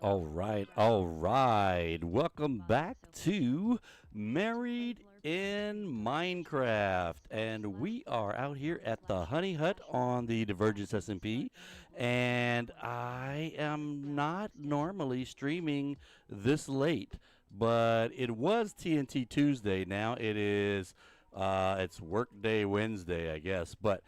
All right, all right. Welcome back to Married in Minecraft, and we are out here at the Honey Hut on the Divergence SMP. And I am not normally streaming this late, but it was TNT Tuesday. Now it's Workday Wednesday, I guess. But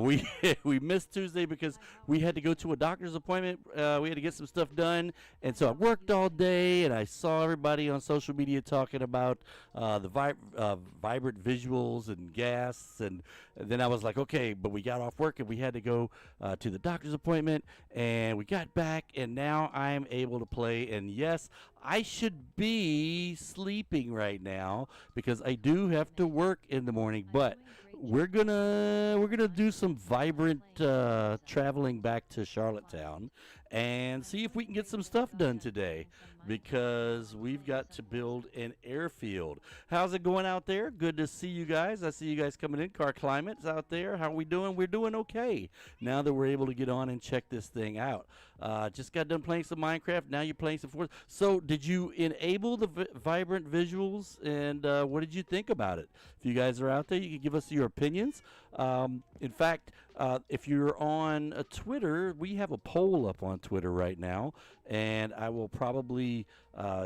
we we missed Tuesday because we had to go to a doctor's appointment. We had to get some stuff done, and so I worked all day, and I saw everybody on social media talking about vibrant visuals and gas, and then I was like, okay, but we got off work and we had to go to the doctor's appointment, and we got back, and now I'm able to play. And yes, I should be sleeping right now because I do have to work in the morning, but we're gonna do some vibrant traveling back to Charlottetown and see if we can get some stuff done today because we've got to build an airfield. How's it going out there? Good to see you guys. I see you guys coming in. Car Climate's out there. How are we doing? We're doing okay. Now that we're able to get on and check this thing out. Just got done playing some Minecraft. Now you're playing some Forza. So did you enable the vibrant visuals, and what did you think about it? If you guys are out there, you can give us your opinions. In fact, if you're on Twitter, we have a poll up on Twitter right now, and I will probably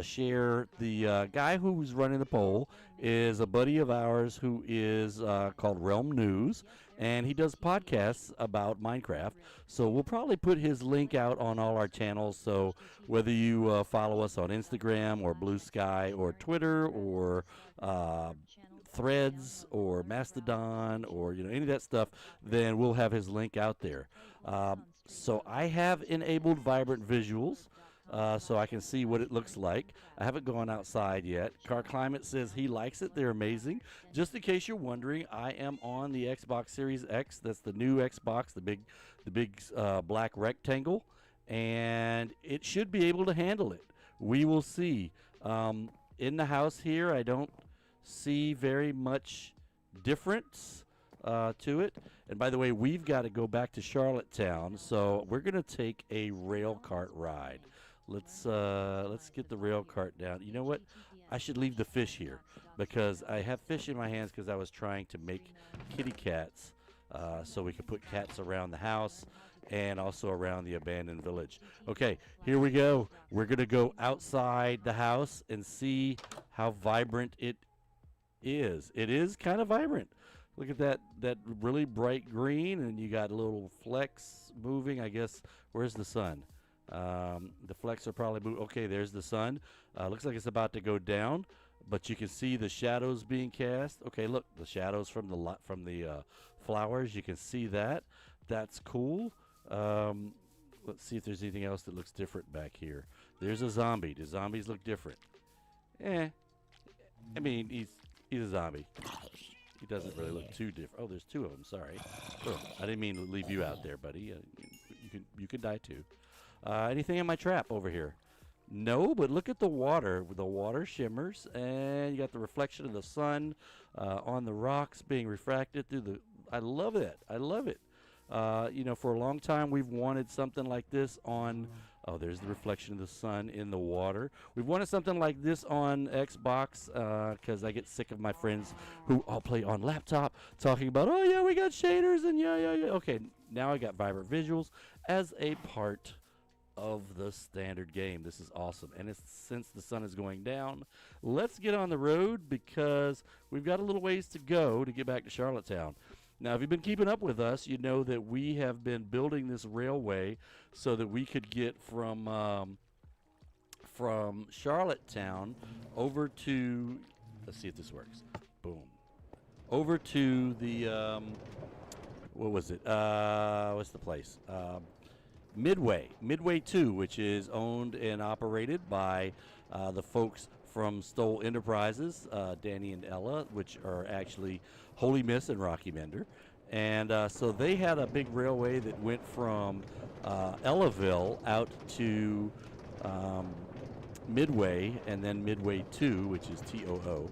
share the guy who's running the poll is a buddy of ours who is called Realm News, and he does podcasts about Minecraft. So we'll probably put his link out on all our channels. So whether you follow us on Instagram or Blue Sky or Twitter or Threads or Mastodon or any of that stuff, then we'll have his link out there. So I have enabled vibrant visuals. So I can see what it looks like. I haven't gone outside yet. Car Climate says he likes it. They're amazing. Just in case you're wondering, I am on the Xbox Series X. That's the new Xbox, the big black rectangle, and it should be able to handle it. We will see. In the house here, I don't see very much difference to it. And by the way, we've got to go back to Charlottetown, so we're going to take a rail cart ride. Let's get the rail cart down. You know what? I should leave the fish here because I have fish in my hands because I was trying to make kitty cats so we could put cats around the house and also around the abandoned village. Okay, here we go. We're going to go outside the house and see how vibrant it is. It is kind of vibrant. Look at that really bright green, and you got little flecks moving. I guess, where's the sun? The flecks are probably moving. Okay, there's the sun. Looks like it's about to go down, but you can see the shadows being cast. Okay, look, the shadows from the flowers. You can see that. That's cool. Let's see if there's anything else that looks different back here. There's a zombie. Do zombies look different? I mean, he's a zombie. He doesn't really look too different. Oh, there's two of them. Sorry. Oh, I didn't mean to leave you out there, buddy. You can die too. Anything in my trap over here? No, but look at the water. The water shimmers, and you got the reflection of the sun on the rocks being refracted through the. I love it. I love it. For a long time we've wanted something like this on. Oh, there's the reflection of the sun in the water. We've wanted something like this on Xbox because I get sick of my friends who all play on laptop talking about, oh, yeah, we got shaders and yeah. Okay, now I got vibrant visuals as a part of the standard game. This is awesome. And since the sun is going down, let's get on the road because we've got a little ways to go to get back to Charlottetown. Now, if you've been keeping up with us, you know that we have been building this railway so that we could get from Charlottetown over to, let's see if this works. Boom. Over to the, what was it? What's the place? Midway 2, which is owned and operated by the folks from Stoll Enterprises, Danny and Ella, which are actually Holy Miss and Rocky Mender. And so they had a big railway that went from Ellaville out to Midway, and then Midway 2, which is TOO.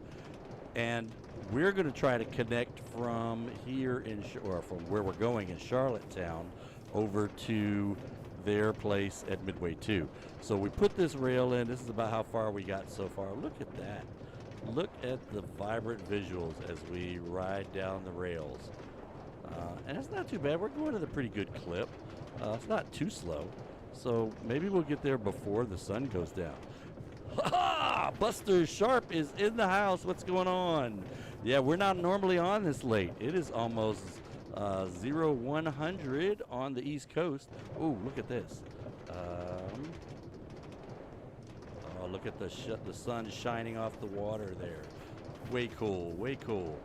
And we're going to try to connect from here or from where we're going in Charlottetown over to their place at Midway 2. So we put this rail in. This is about how far we got so far. Look at that. Look at the vibrant visuals as we ride down the rails. And it's not too bad. We're going at a pretty good clip. It's not too slow. So maybe we'll get there before the sun goes down. Ha! Buster Sharp is in the house. What's going on? Yeah, we're not normally on this late. It is almost 0100 on the East Coast. Oh, look at this. Oh, look at the sun shining off the water there. Way cool, way cool.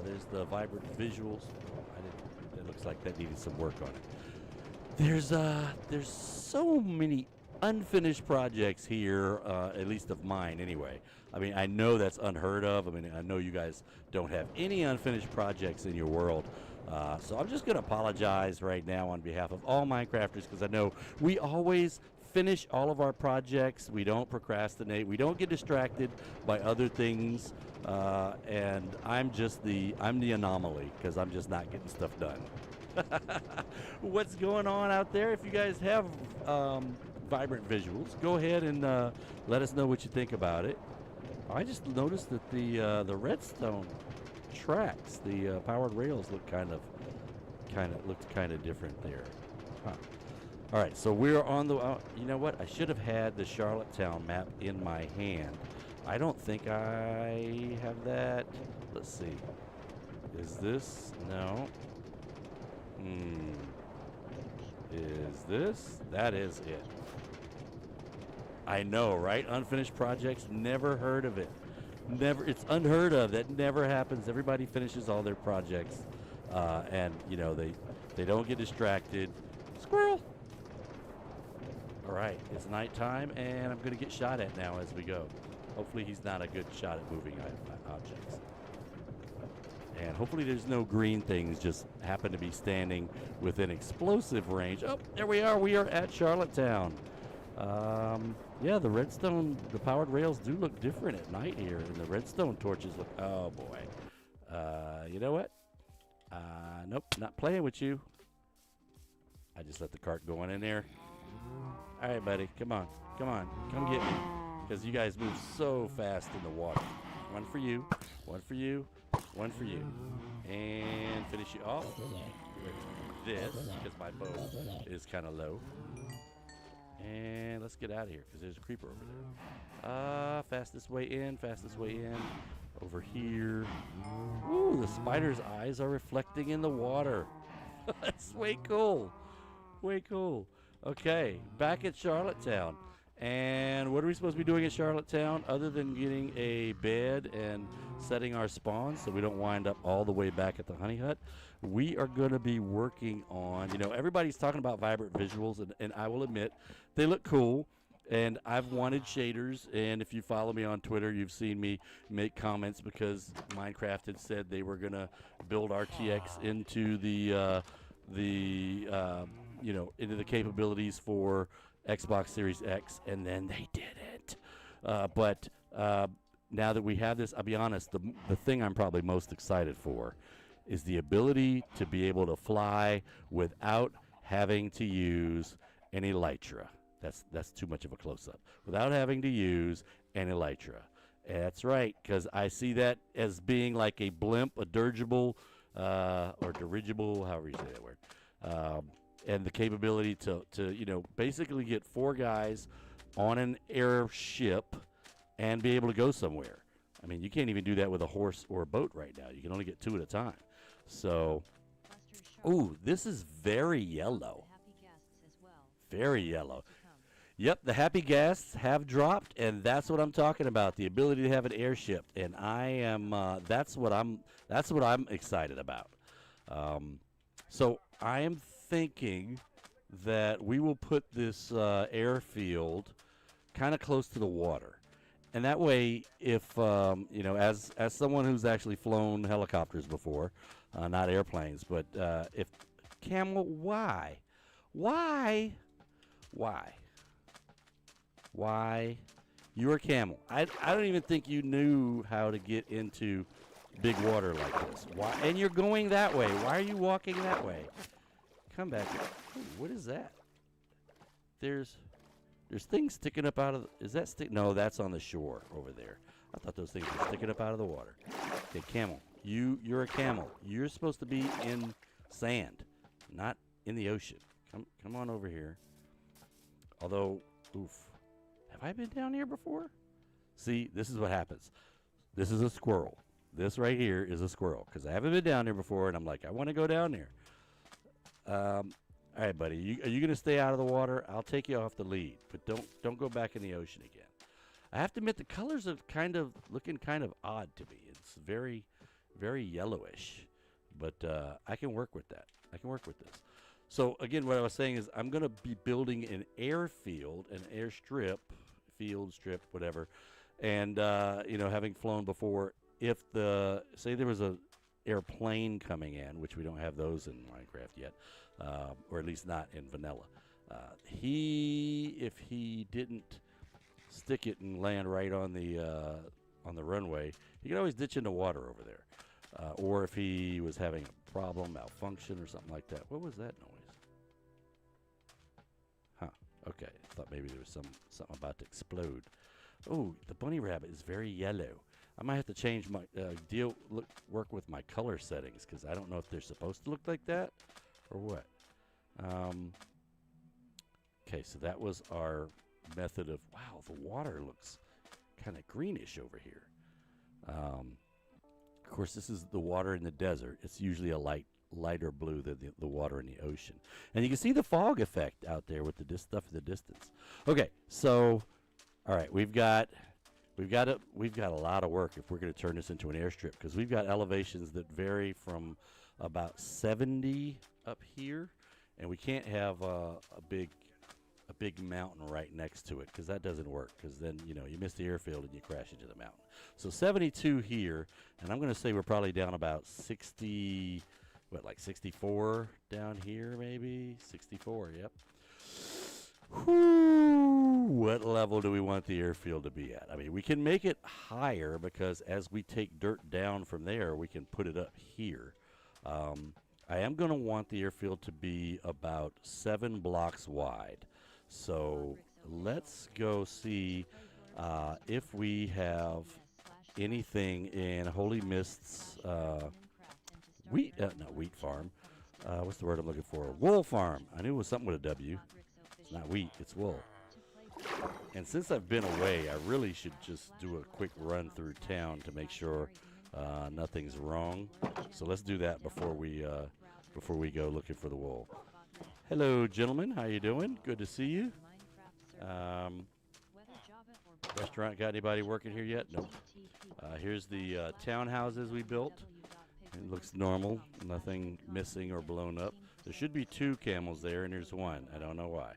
There's the vibrant visuals. It looks like that needed some work on it. There's so many unfinished projects here, at least of mine anyway. I mean, I know that's unheard of. I mean, I know you guys don't have any unfinished projects in your world. So I'm just going to apologize right now on behalf of all Minecrafters, because I know we always finish all of our projects. We don't procrastinate. We don't get distracted by other things. And I'm the anomaly, because I'm just not getting stuff done. What's going on out there? If you guys have vibrant visuals, go ahead and let us know what you think about it. I just noticed that the redstone tracks, the powered rails looked kind of different there. Huh. All right, so we're on the. You know what? I should have had the Charlottetown map in my hand. I don't think I have that. Let's see. Is this no? Is this? That is it. I know, right? Unfinished projects, never heard of it. Never, it's unheard of. That never happens. Everybody finishes all their projects, and you know they don't get distracted. Squirrel. All right, it's nighttime, and I'm going to get shot at now as we go. Hopefully, he's not a good shot at moving objects. And hopefully there's no green things just happen to be standing within explosive range. Oh, there we are. We are at Charlottetown. Yeah, the redstone, the powered rails do look different at night here. And the redstone torches look, oh boy. You know what? Nope, not playing with you. I just let the cart go on in there. All right, buddy, come on. Come get me. Because you guys move so fast in the water. One for you, one for you. One for you. And finish you off with this, because my bow is kind of low. And let's get out of here, because there's a creeper over there. Fastest way in. Over here. Ooh, the spider's eyes are reflecting in the water. That's way cool. Way cool. Okay, back at Charlottetown. And what are we supposed to be doing at Charlottetown other than getting a bed and setting our spawns so we don't wind up all the way back at the honey hut? We are going to be working on, you know, everybody's talking about vibrant visuals, and I will admit they look cool. And I've wanted shaders, and if you follow me on Twitter, you've seen me make comments because Minecraft had said they were going to build RTX into the you know, into the capabilities for Xbox Series X, and then they didn't. But now that we have this, I'll be honest, the thing I'm probably most excited for is the ability to be able to fly without having to use an elytra. That's too much of a close-up. Without having to use an elytra. That's right, because I see that as being like a blimp, a dirigible, or dirigible, however you say that word. And the capability to you know, basically get 4 guys on an airship and be able to go somewhere. I mean, you can't even do that with a horse or a boat right now. You can only get 2 at a time. So, ooh, this is very yellow. Very yellow. Yep, the happy guests have dropped, and that's what I'm talking about, the ability to have an airship. And I am that's what I'm excited about. So I am thinking that we will put this airfield kind of close to the water, and that way, if you know, as someone who's actually flown helicopters before, not airplanes, but if Camel, why you're a camel? I don't even think you knew how to get into big water like this. Why? And you're going that way. Why are you walking that way? Come back. Ooh, what is that? there's things sticking up out of the, is that stick? No, that's on the shore over there. I thought those things were sticking up out of the water. Okay, camel. You're a camel. You're supposed to be in sand, not in the ocean. Come on over here. Although, oof. Have I been down here before? See, this is what happens. This is a squirrel. This right here is a squirrel because I haven't been down there before, and I'm like, I want to go down there. All right, buddy. Are you going to stay out of the water? I'll take you off the lead, but don't go back in the ocean again. I have to admit the colors are looking kind of odd to me. It's very, very yellowish, but I can work with that. I can work with this. So again, what I was saying is I'm going to be building an airfield, an airstrip, field strip, whatever, and having flown before, if say there was a airplane coming in, which we don't have those in Minecraft yet, or at least not in vanilla. If he didn't stick it and land right on the runway, he could always ditch into water over there. Or if he was having a problem, malfunction, or something like that. What was that noise? Huh. Okay. I thought maybe there was something about to explode. Oh, the bunny rabbit is very yellow. I might have to change my work with my color settings because I don't know if they're supposed to look like that or what. Okay, so that was our method of, wow, the water looks kind of greenish over here. Of course, this is the water in the desert. It's usually a lighter blue than the water in the ocean. And you can see the fog effect out there with this stuff in the distance. Okay, so, all right, we've got a lot of work if we're going to turn this into an airstrip because we've got elevations that vary from about 70 up here, and we can't have a big mountain right next to it because that doesn't work because then you miss the airfield and you crash into the mountain. So 72 here, and I'm going to say we're probably down about 60, like 64 down here maybe? 64, yep. Whew, what level do we want the airfield to be at? I mean, we can make it higher because as we take dirt down from there, we can put it up here. I am going to want the airfield to be about 7 blocks wide. So let's go see if we have anything in Holy Mist's wheat farm. What's the word I'm looking for? Wool farm. I knew it was something with a W. It's not wheat, it's wool. And since I've been away, I really should just do a quick run through town to make sure nothing's wrong. So let's do that before we go looking for the wool. Hello, gentlemen. How you doing? Good to see you. Restaurant got anybody working here yet? Nope. Here's the townhouses we built. It looks normal. Nothing missing or blown up. There should be 2 camels there, and there's 1. I don't know why.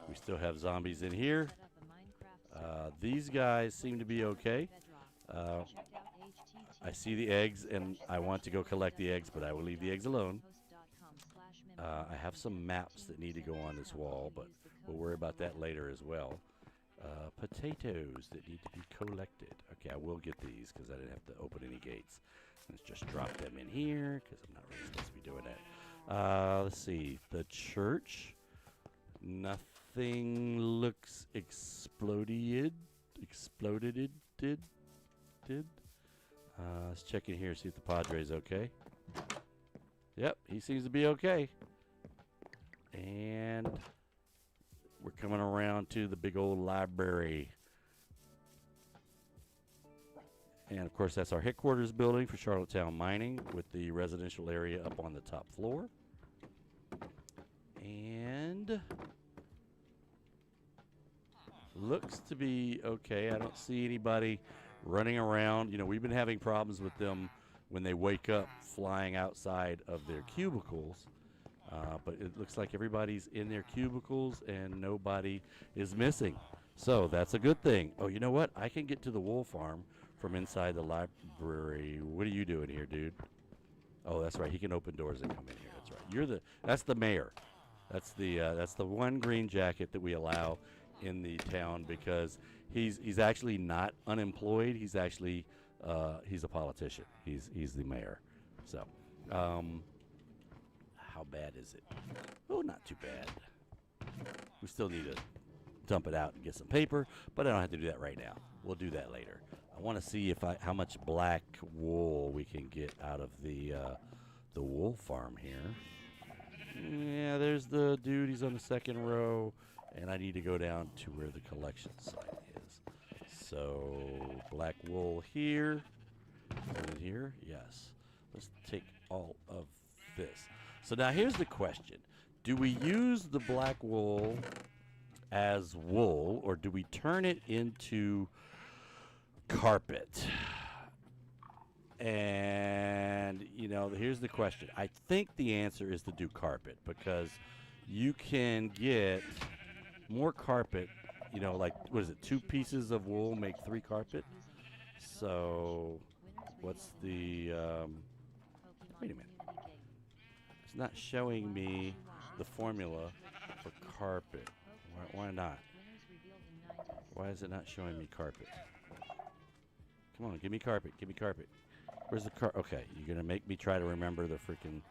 We still have zombies in here. These guys seem to be okay. I see the eggs, and I want to go collect the eggs, but I will leave the eggs alone. I have some maps that need to go on this wall, but we'll worry about that later as well. Potatoes that need to be collected. Okay, I will get these because I didn't have to open any gates. Let's just drop them in here because I'm not really supposed to be doing that. Let's see. The church. Nothing looks exploded. Let's check in here, see if the Padre's okay. Yep, he seems to be okay. And we're coming around to the big old library. And of course, that's our headquarters building for Charlottetown Mining with the residential area up on the top floor. And looks to be okay. I don't see anybody running around. We've been having problems with them when they wake up flying outside of their cubicles. But it looks like everybody's in their cubicles and nobody is missing. So that's a good thing. Oh, you know what? I can get to the wool farm from inside the library. What are you doing here, dude? Oh, that's right. He can open doors and come in here. That's right. That's the mayor. That's the one green jacket that we allow in the town because he's actually not unemployed. He's actually he's a politician. He's the mayor. So, how bad is it? Oh, not too bad. We still need to dump it out and get some paper, but I don't have to do that right now. We'll do that later. I want to see how much black wool we can get out of the wool farm here. Yeah, there's the dude. He's on the second row, and I need to go down to where the collection site is. So black wool here. Is it here? Yes. Let's take all of this. So now here's the question. Do we use the black wool as wool, or do we turn it into carpet? And, you know, here's the question. I think the answer is to do carpet, because you can get more carpet, you know, like, what is it, 2 pieces of wool make 3 carpet? So, what's the, wait a minute. It's not showing me the formula for carpet. Why not? Why is it not showing me carpet? Come on, give me carpet, give me carpet. Where's the okay, you're going to make me try to remember the freaking...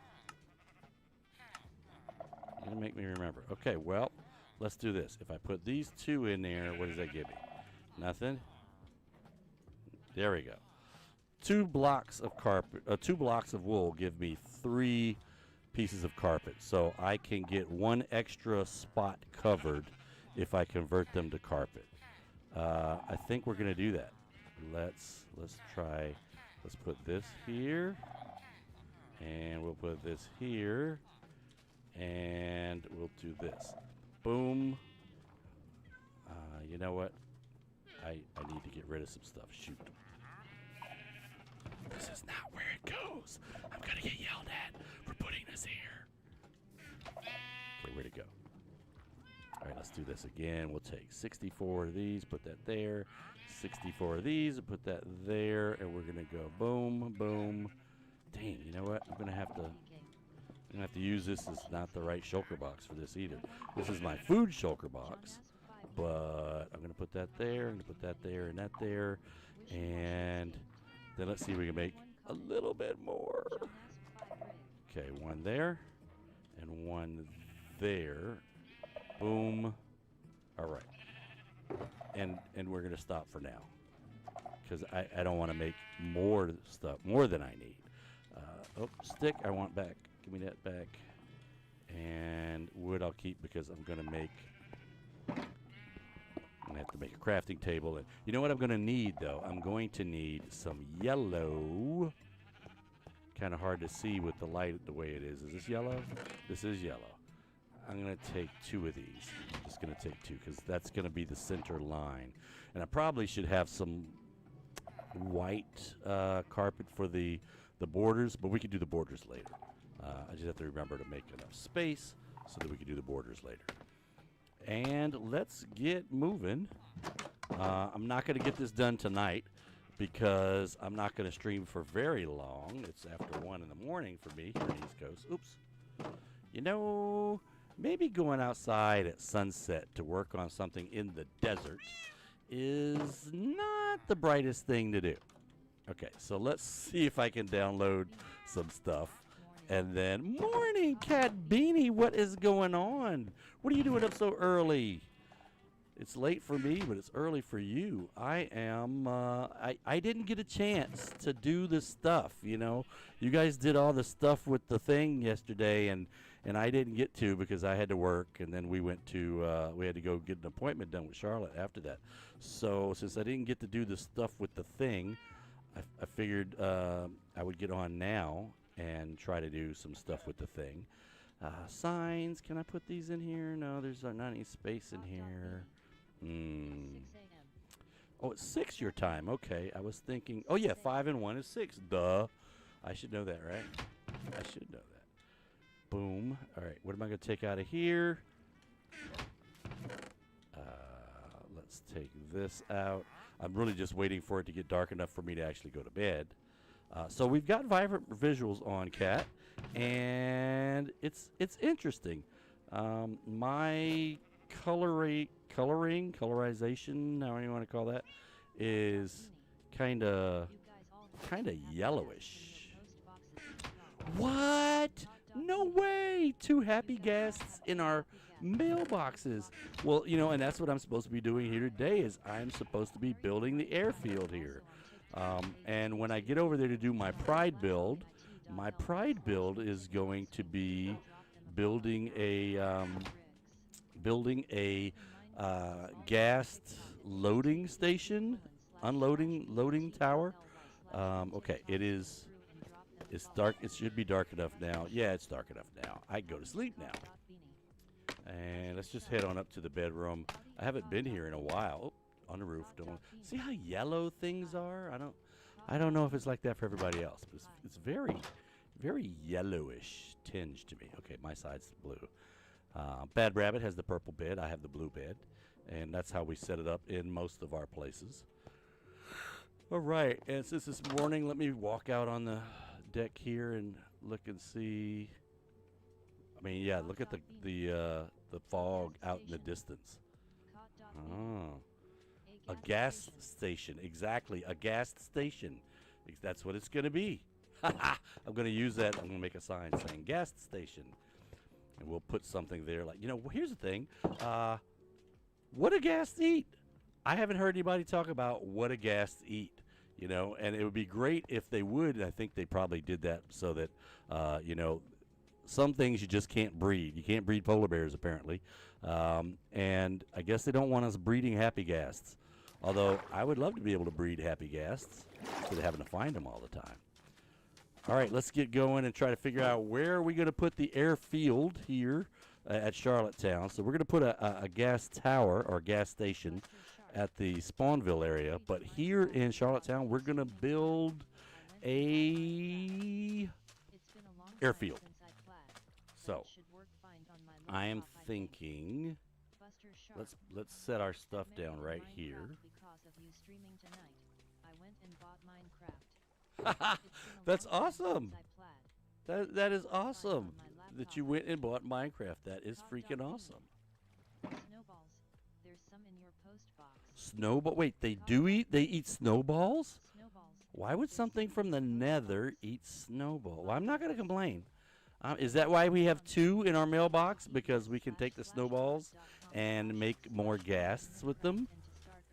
You're going to make me remember. Okay, well, let's do this. If I put these 2 in there, what does that give me? Nothing? There we go. 2 blocks of carpet, 2 blocks of wool give me 3 pieces of carpet. So I can get 1 extra spot covered if I convert them to carpet. I think we're going to do that. Let's try... Let's put this here, and we'll put this here, and we'll do this. Boom. You know what? I need to get rid of some stuff. Shoot. This is not where it goes. I'm going to get yelled at for putting this here. Okay, where'd it go? All right, let's do this again. We'll take 64 of these, put that there. 64 of these, and put that there, and we're gonna go boom, boom. Dang, you know what? I'm gonna have to use this as not the right shulker box for this either. This is my food shulker box, but I'm gonna put that there, and put that there, and that there, and then let's see if we can make a little bit more. Okay, 1 there, and 1 there. Boom. All right. And we're going to stop for now, because I don't want to make more stuff, more than I need. Oh, stick, I want back. Give me that back. And wood I'll keep, because I'm going to have to make a crafting table. And you know what I'm going to need, though? I'm going to need some yellow. Kind of hard to see with the light the way it is. Is this yellow? This is yellow. I'm going to take 2 of these. I'm just going to take 2, because that's going to be the center line. And I probably should have some white carpet for the borders, but we can do the borders later. I just have to remember to make enough space so that we can do the borders later. And let's get moving. I'm not going to get this done tonight, because I'm not going to stream for very long. It's after 1 in the morning for me here on the East Coast. Oops. You know... Maybe going outside at sunset to work on something in the desert is not the brightest thing to do. Okay, so let's see if I can download some stuff. And then, morning, Cat Beanie, what is going on? What are you doing up so early? It's late for me, but it's early for you. I didn't get a chance to do the stuff, you know. You guys did all the stuff with the thing yesterday, and I didn't get to, because I had to work, and then we had to go get an appointment done with Charlotte after that. So since I didn't get to do the stuff with the thing, I figured I would get on now and try to do some stuff with the thing. Signs, can I put these in here? No, there's not any space in here. Oh, it's 6 your time. Okay, I was thinking, oh yeah, 5 and 1 is 6. Duh. I should know that, right? I should know that. Boom. All right, what am I going to take out of here? Let's take this out. I'm really just waiting for it to get dark enough for me to actually go to bed. So we've got vibrant visuals on, Cat, and it's interesting. My colorization, however you want to call that, is kind of yellowish. What? No way! 2 happy guests in our mailboxes. Well, you know, and that's what I'm supposed to be doing here today is I'm supposed to be building the airfield here. And when I get over there to do my pride build is going to be building a gas loading station, loading tower. Okay, it's dark. It should be dark enough now. Yeah, it's dark enough now. I can go to sleep now. And let's just head on up to the bedroom. I haven't been here in a while. Oh, on the roof. Don't see how yellow things are. I don't know if it's like that for everybody else, but it's very, very yellowish tinge to me. Okay, my side's blue. Bad Rabbit has the purple bed. I have the blue bed, and that's how we set it up in most of our places. All right, and since it's morning, let me walk out on the deck here and look and see. I mean, yeah, look at the fog out in the distance. Oh, a gas station, exactly, a gas station. That's what it's going to be. I'm going to use that. I'm going to make a sign saying gas station. And we'll put something there like, you know, here's the thing. What do gas eat? I haven't heard anybody talk about what do gas eat, you know, and it would be great if they would. I think they probably did that so that, you know, some things you just can't breed. You can't breed polar bears, apparently. And I guess they don't want us breeding happy ghasts. Although I would love to be able to breed happy ghasts instead of having to find them all the time. All right, let's get going and try to figure out where are we going to put the airfield here at Charlottetown. So we're going to put a gas tower or gas station at the Spawnville area. But here in Charlottetown, we're going to build a airfield. So I am thinking let's set our stuff down right here. That's awesome. That is awesome that you went and bought Minecraft. That is freaking awesome. Snowball. Wait, they eat snowballs? Why would something from the nether eat snowball? Well, I'm not going to complain. Is that why we have 2 in our mailbox? Because we can take the snowballs and make more ghasts with them?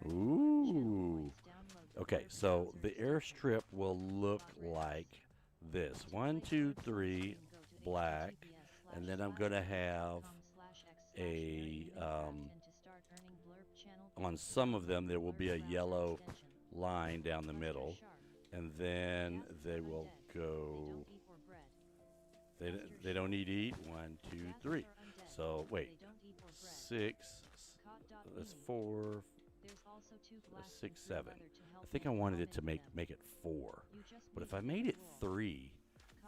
Ooh. Okay, so the airstrip will look like this. 1, 2, 3, black. And then I'm going to have on some of them there will be a yellow line down the middle. And then they will go... They don't need to eat. 1, 2, 3. So wait, 6. That's 4. That's 6, 7. I think I wanted it to make it 4. But if I made it 3,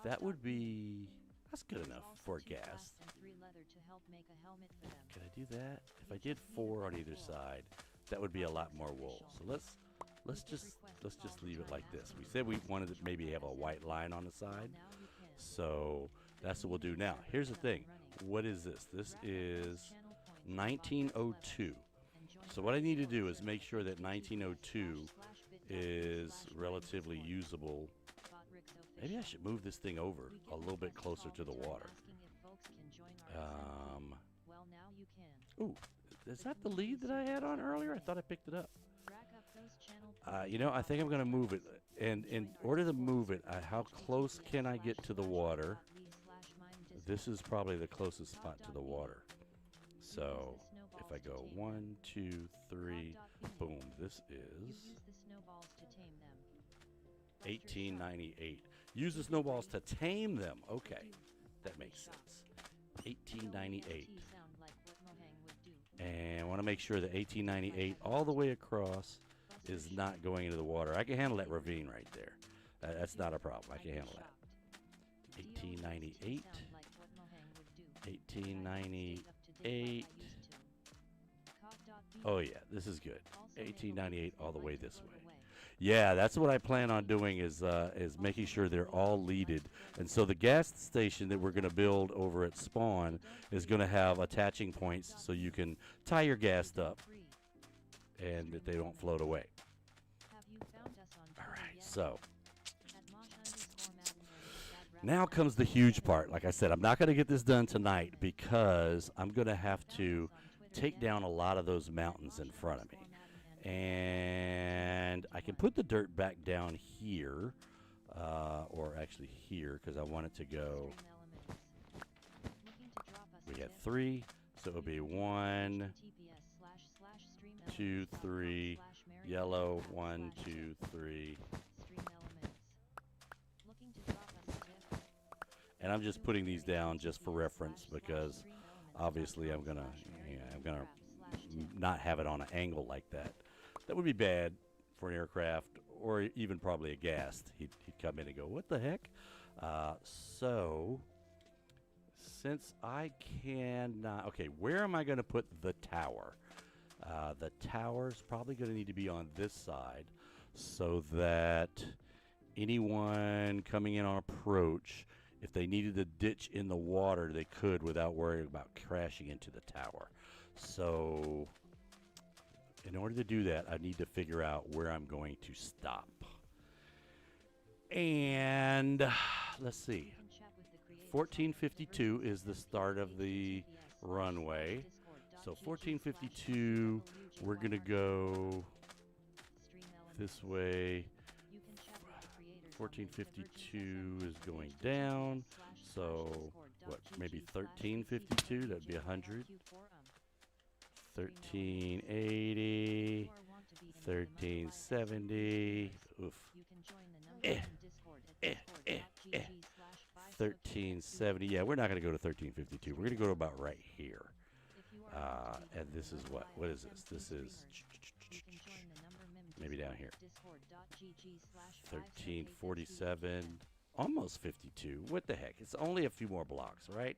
that would be that's good enough for gas. Can I do that? If I did 4 on either side, that would be a lot more wool. So let's just leave it like this. We said we wanted to maybe have a white line on the side. So that's what we'll do. Now, here's the thing. What is this? This is 1902. So what I need to do is make sure that 1902 is relatively usable. Maybe I should move this thing over a little bit closer to the water. Ooh, is that the lead that I had on earlier? I thought I picked it up. You know, I think I'm going to move it. And in order to move it, how close can I get to the water? This is probably the closest spot to the water. So if I go 1, 2, 3, boom, this is 1898. Use the snowballs to tame them. Okay, that makes sense. 1898. And I want to make sure that 1898 all the way across is not going into the water. I can handle that ravine right there. That's not a problem. I can handle that. 1898. 1898. Oh yeah, this is good. 1898 all the way this way. Yeah, that's what I plan on doing is making sure they're all leaded. And so the gas station that we're going to build over at Spawn is going to have attaching points so you can tie your gas up and that they don't float away. All right, so Now comes the huge part. Like I said, I'm not going to get this done tonight because I'm going to have to take down a lot of those mountains in front of me. And I can put the dirt back down here, or actually here, because I want it to go. We had 3, so it would be 1, 2, 3, yellow, 1, 2, 3. And I'm just putting these down just for reference because obviously I'm gonna not have it on an angle like that. That would be bad for an aircraft or even probably a ghast. He'd come in and go, what the heck? So since I cannot, okay, where am I going to put the tower? The tower's probably going to need to be on this side so that anyone coming in on approach, if they needed to ditch in the water, they could without worrying about crashing into the tower. So in order to do that, I need to figure out where I'm going to stop. And let's see. 1452 is the start of the runway. So 1452, we're going to go this way. 1452 is going down. So what, maybe 1352? That'd be 100. 1380. 1370. Oof. 1370. Yeah, we're not going to go to 1352. We're going to go to about right here. And this is what? What is this? This is maybe down here. 1347. Almost 52. What the heck? It's only a few more blocks, right?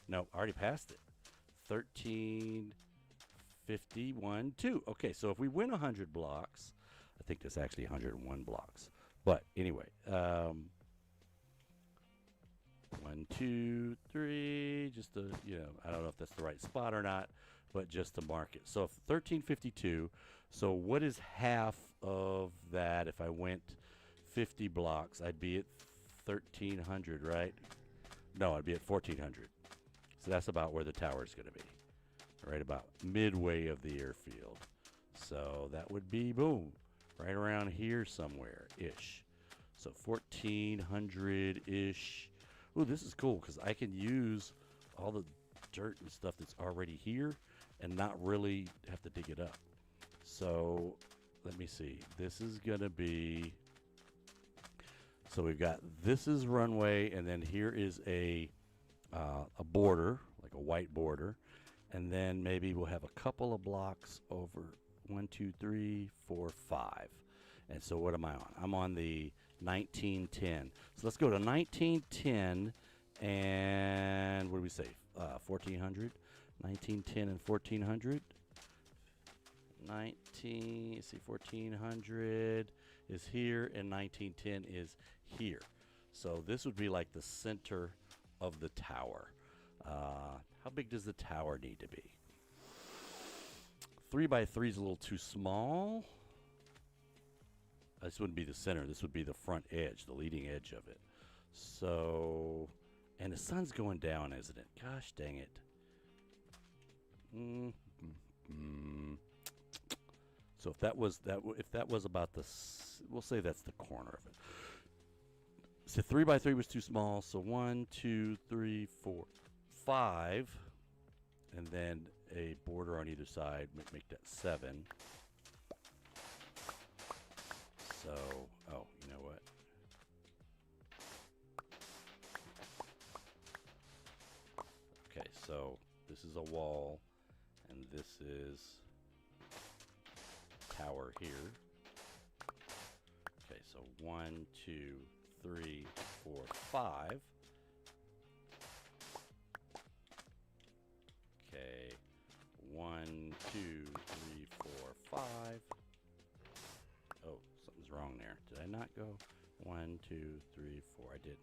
No, I already passed it. 1351, 2. Okay, so if we win 100 blocks, I think that's actually 101 blocks. But anyway, 1, 2, 3, just to, I don't know if that's the right spot or not, but just to mark it. So 1352, so what is half of that? If I went 50 blocks, I'd be at 1300, right? No, I'd be at 1400. So that's about where the tower is going to be, right about midway of the airfield. So that would be, boom, right around here somewhere-ish. So 1400-ish. Ooh, this is cool because I can use all the dirt and stuff that's already here and not really have to dig it up. So let me see. This is going to be, so we've got, this is runway, and then here is a border, like a white border. And then maybe we'll have a couple of blocks over 1, 2, 3, 4, 5. And so what am I on? I'm on the 1910. So let's go to 1910 and what do we say? 1400. 1910 and 1400. 1400 is here and 1910 is here. So this would be like the center of the tower. How big does the tower need to be? 3 by 3 is a little too small. This wouldn't be the center. This would be the front edge, the leading edge of it. So, and the sun's going down, isn't it? Gosh dang it. So if that was about the, we'll say that's the corner of it. So 3 by 3 was too small. So 1, 2, 3, 4, 5, and then a border on either side. Make that 7. So, oh, you know what? Okay, so this is a wall, and this is tower here. Okay, so 1, 2, 3, 4, 5. Okay, 1, 2, 3, 4, 5. Oh, something's wrong there. Did I not go? 1, 2, 3, 4. I did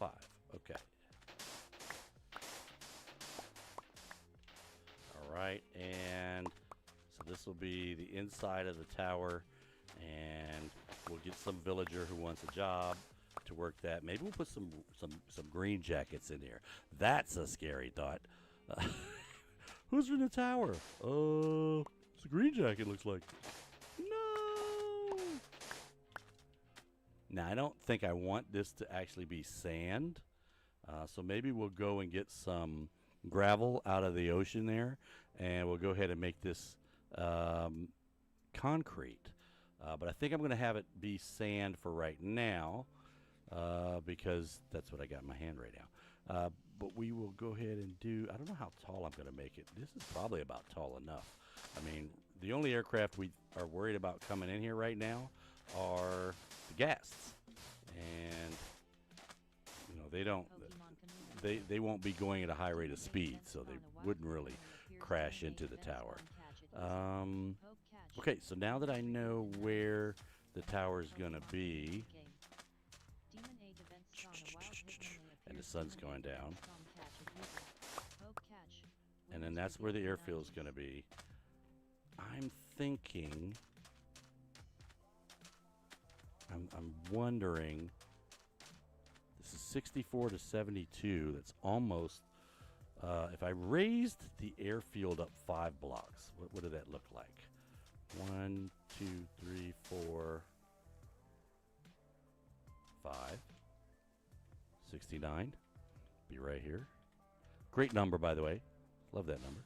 5. Okay. All right, and so this will be the inside of the tower, and we'll get some villager who wants a job. to work that. Maybe we'll put some green jackets in here. That's a scary thought. Who's in the tower? It's a green jacket, looks like. No! Now, I don't think I want this to actually be sand. So maybe we'll go and get some gravel out of the ocean there, and we'll go ahead and make this concrete. But I think I'm going to have it be sand for right now, because that's what I got in my hand right now. But we will go ahead and do, I don't know how tall I'm going to make it. This is probably about tall enough. I mean, the only aircraft we are worried about coming in here right now are the guests. And, you know, they won't be going at a high rate of speed, so they wouldn't really crash into the tower. Okay, so now that I know where the tower is going to be, and the sun's going down, and then that's where the airfield is going to be, I'm thinking, I'm wondering, this is 64 to 72, that's almost, if I raised the airfield up 5 blocks, what did that look like? 1, 2, 3, 4, 5, 69, be right here. Great number, by the way. Love that number.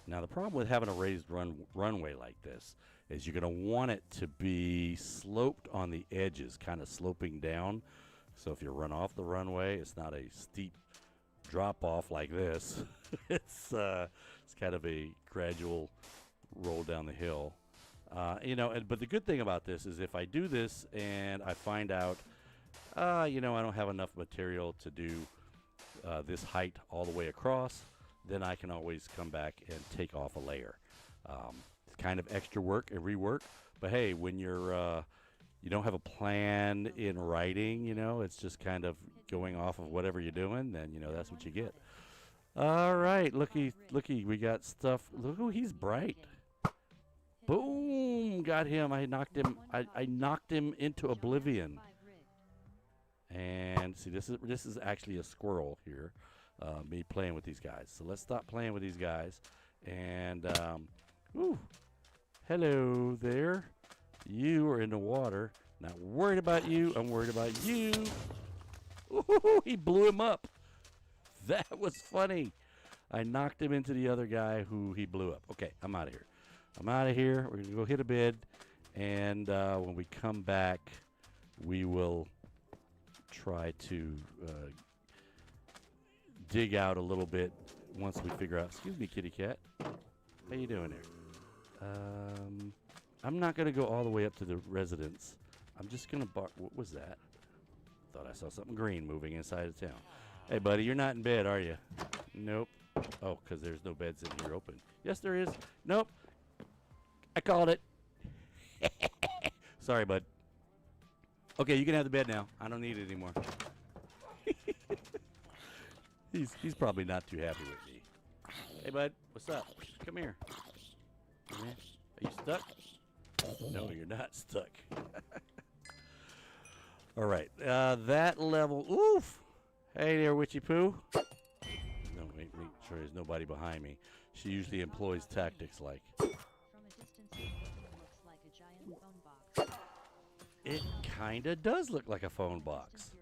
Now, the problem with having a raised runway like this is you're going to want it to be sloped on the edges, kind of sloping down. So if you run off the runway, it's not a steep drop off like this. It's kind of a gradual roll down the hill. You know, but the good thing about this is if I do this and I find out, you know, I don't have enough material to do this height all the way across, then I can always come back and take off a layer. It's kind of extra work and rework, but hey, when you're you don't have a plan in writing, you know, it's just kind of going off of whatever you're doing, then, you know, that's what you get. All right, looky, we got stuff. Look, oh, he's bright. Boom, got him. I knocked him into oblivion. And see, this is actually a squirrel here, me playing with these guys. So let's stop playing with these guys. And ooh, hello there. You are in the water. Not worried about you. I'm worried about you. Ooh, he blew him up. That was funny. I knocked him into the other guy who he blew up. Okay, I'm out of here. I'm out of here. We're going to go hit a bid. And when we come back, we will try to dig out a little bit once we figure out. Excuse me, kitty cat. How you doing there? I'm not going to go all the way up to the residence. I'm just going to bark. What was that? Thought I saw something green moving inside of town. Hey, buddy, you're not in bed, are you? Nope. Oh, because there's no beds in here open. Yes, there is. Nope. I called it. Sorry, bud. Okay, you can have the bed now. I don't need it anymore. He's probably not too happy with me. Hey, bud, what's up? Come here. Come here. Are you stuck? No, you're not stuck. All right, that level. Oof. Hey there, Witchy Poo. No, make sure there's nobody behind me. She usually employs tactics like. It kind of does look like a phone box.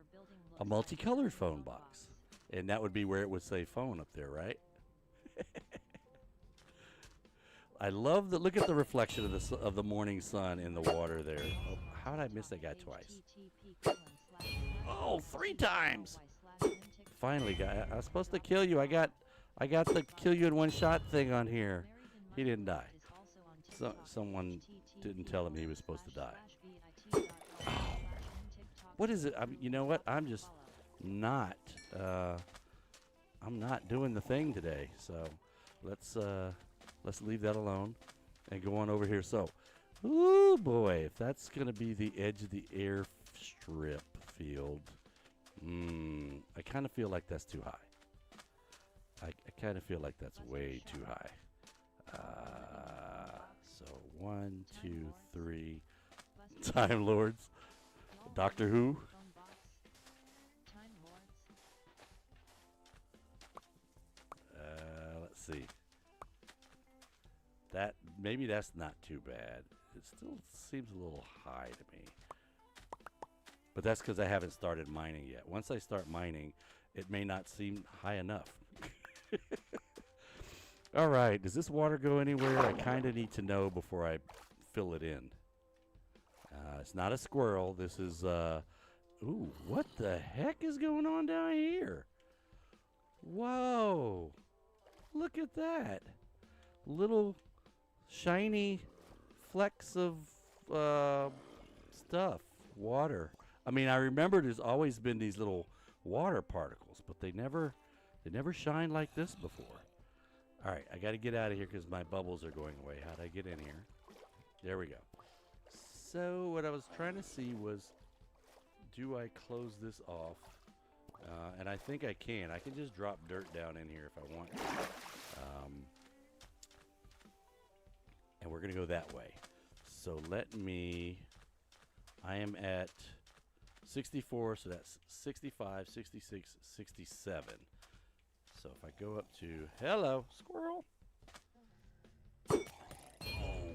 A multicolored phone box. And that would be where it would say phone up there, right? I love the look at the reflection of the morning sun in the water there. Oh, how did I miss that guy twice? Oh, 3 times. Finally, guy. I was supposed to kill you. I got the kill you in one shot thing on here. He didn't die. Someone didn't tell him he was supposed to die. Oh. What is it? You know what? I'm just not. I'm not doing the thing today. So let's leave that alone and go on over here. So, oh boy, if that's gonna be the edge of the airstrip field, I kind of feel like that's too high. I kind of feel like that's way too high. So 1, 2, 3, Time Lords. Doctor Who. Let's see. That maybe that's not too bad. It still seems a little high to me. But that's because I haven't started mining yet. Once I start mining, it may not seem high enough. All right, does this water go anywhere? I kind of need to know before I fill it in. It's not a squirrel. This is, ooh, what the heck is going on down here? Whoa, look at that. Little shiny flecks of stuff, water. I mean, I remember there's always been these little water particles, but they never shined like this before. All right, I got to get out of here because my bubbles are going away. How'd I get in here? There we go. So what I was trying to see was, do I close this off? And I think I can. I can just drop dirt down in here if I want to. And we're going to go that way. So let me, I am at 64, so that's 65, 66, 67. So if I go up to, hello, squirrel. Oh,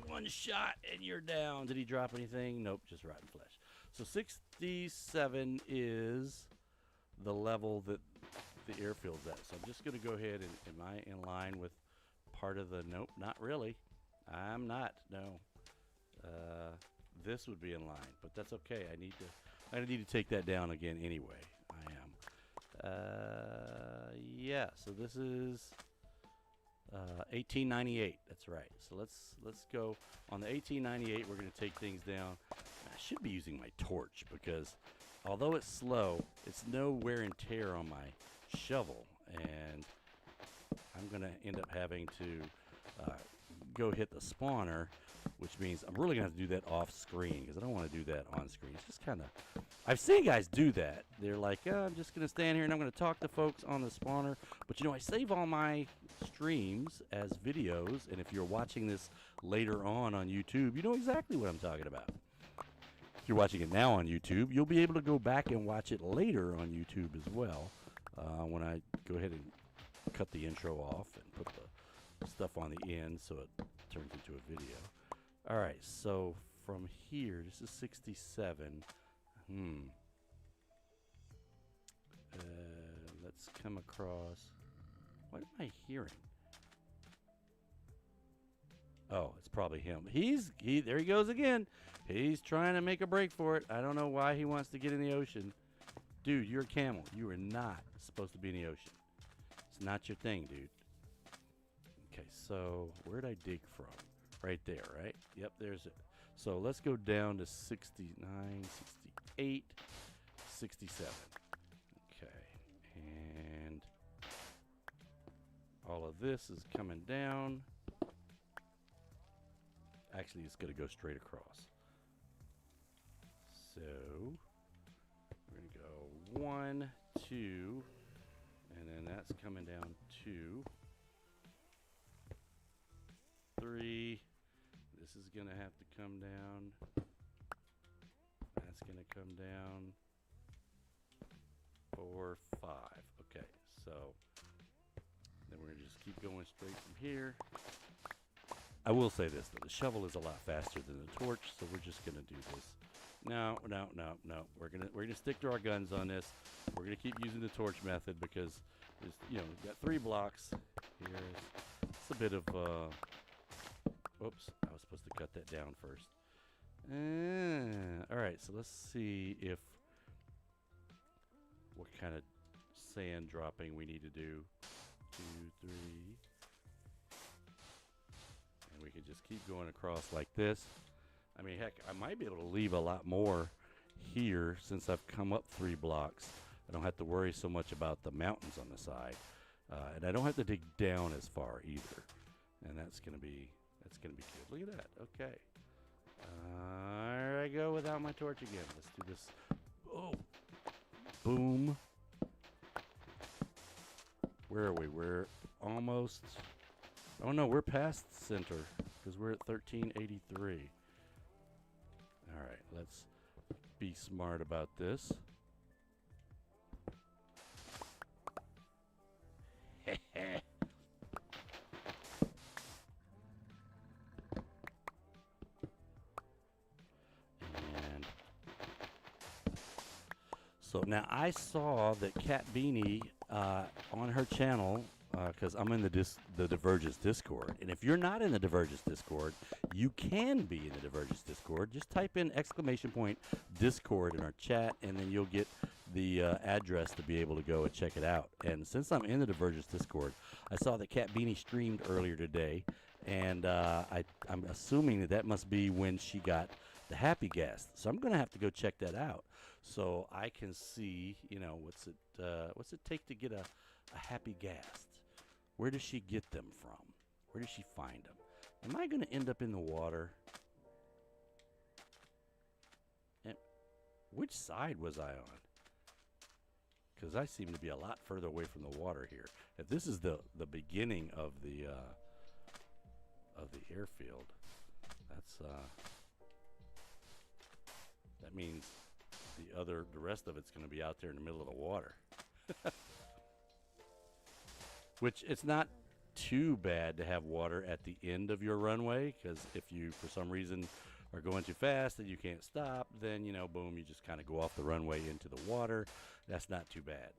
one shot and you're down. Did he drop anything? Nope, just rotten flesh. So 67 is the level that the airfield's at. So I'm just going to go ahead and, am I in line with part of the, nope, not really. I'm not, no. This would be in line, but that's okay. I need to take that down again anyway. I am. Yeah, so this is 1898. That's right. So let's go on the 1898. We're going to take things down. I should be using my torch because although it's slow, it's no wear and tear on my shovel, and I'm going to end up having to go hit the spawner, which means I'm really going to have to do that off screen because I don't want to do that on screen. It's just kind of, I've seen guys do that. They're like, oh, I'm just going to stand here and I'm going to talk to folks on the spawner. But you know, I save all my streams as videos, and if you're watching this later on YouTube, you know exactly what I'm talking about. If you're watching it now on YouTube, you'll be able to go back and watch it later on YouTube as well when I go ahead and cut the intro off and put the stuff on the end so it turns into a video. All right, so from here, this is 67. Let's come across. What am I hearing? Oh, it's probably him. There he goes again. He's trying to make a break for it. I don't know why he wants to get in the ocean. Dude, you're a camel. You are not supposed to be in the ocean. It's not your thing, dude. Okay, so where'd I dig from? Right there, right? Yep, there's it. So let's go down to 69, 68, 67. Okay, and all of this is coming down. Actually, it's going to go straight across. So we're going to go 1, 2, and then that's coming down 2, 3. This is going to have to come down. That's going to come down. 4, 5. Okay, so then we're going to just keep going straight from here. I will say this, though. The shovel is a lot faster than the torch, so we're just going to do this. No. We're gonna stick to our guns on this. We're going to keep using the torch method because, there's, you know, we've got 3 blocks. It's a bit of... Oops, I was supposed to cut that down first. All right, so let's see what kind of sand dropping we need to do. 2, 3. And we can just keep going across like this. I mean, heck, I might be able to leave a lot more here since I've come up 3 blocks. I don't have to worry so much about the mountains on the side. And I don't have to dig down as far either. And that's going to be good. Look at that. Okay. There I go without my torch again. Let's do this. Oh. Boom. Where are we? We're almost... Oh, no, we're past center because we're at 1383. All right, let's be smart about this. And so now I saw that Cat Beanie on her channel, because I'm in the Divergence Discord, and if you're not in the Divergence Discord, you can be in the Divergence Discord. Just type in !Discord in our chat, and then you'll get the address to be able to go and check it out. And since I'm in the Divergence Discord, I saw that Cat Beanie streamed earlier today, and I'm assuming that must be when she got the Happy Gas. So I'm going to have to go check that out, so I can see, you know, what's it take to get a Happy Gas? Where does she get them from? Where does she find them? Am I going to end up in the water? And which side was I on? Because I seem to be a lot further away from the water here. If this is the beginning of the airfield, that means the rest of it's going to be out there in the middle of the water. Which, it's not too bad to have water at the end of your runway, because if you for some reason are going too fast and you can't stop, then, you know, boom, you just kind of go off the runway into the water. That's not too bad.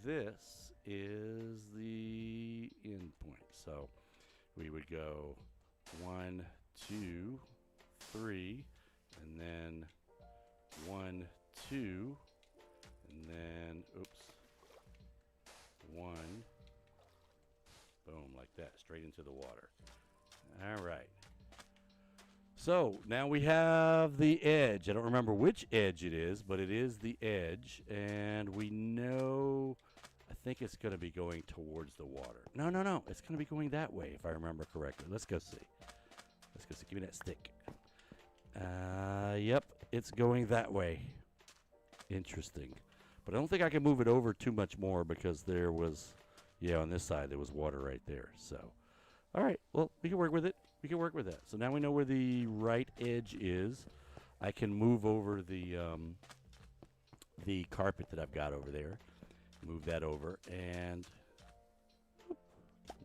This is the end point, so we would go 1, 2, 3, and then 1, 2, and then, oops, 1, boom, like that, straight into the water. All right. So now we have the edge. I don't remember which edge it is, but it is the edge, and we know, I think it's going to be going towards the water. No, it's going to be going that way, if I remember correctly. Let's go see. Give me that stick. Yep, it's going that way. Interesting. But I don't think I can move it over too much more, because there was, yeah, on this side there was water right there. So, all right, well, we can work with it. We can work with that. So now we know where the right edge is. I can move over the carpet that I've got over there. Move that over, and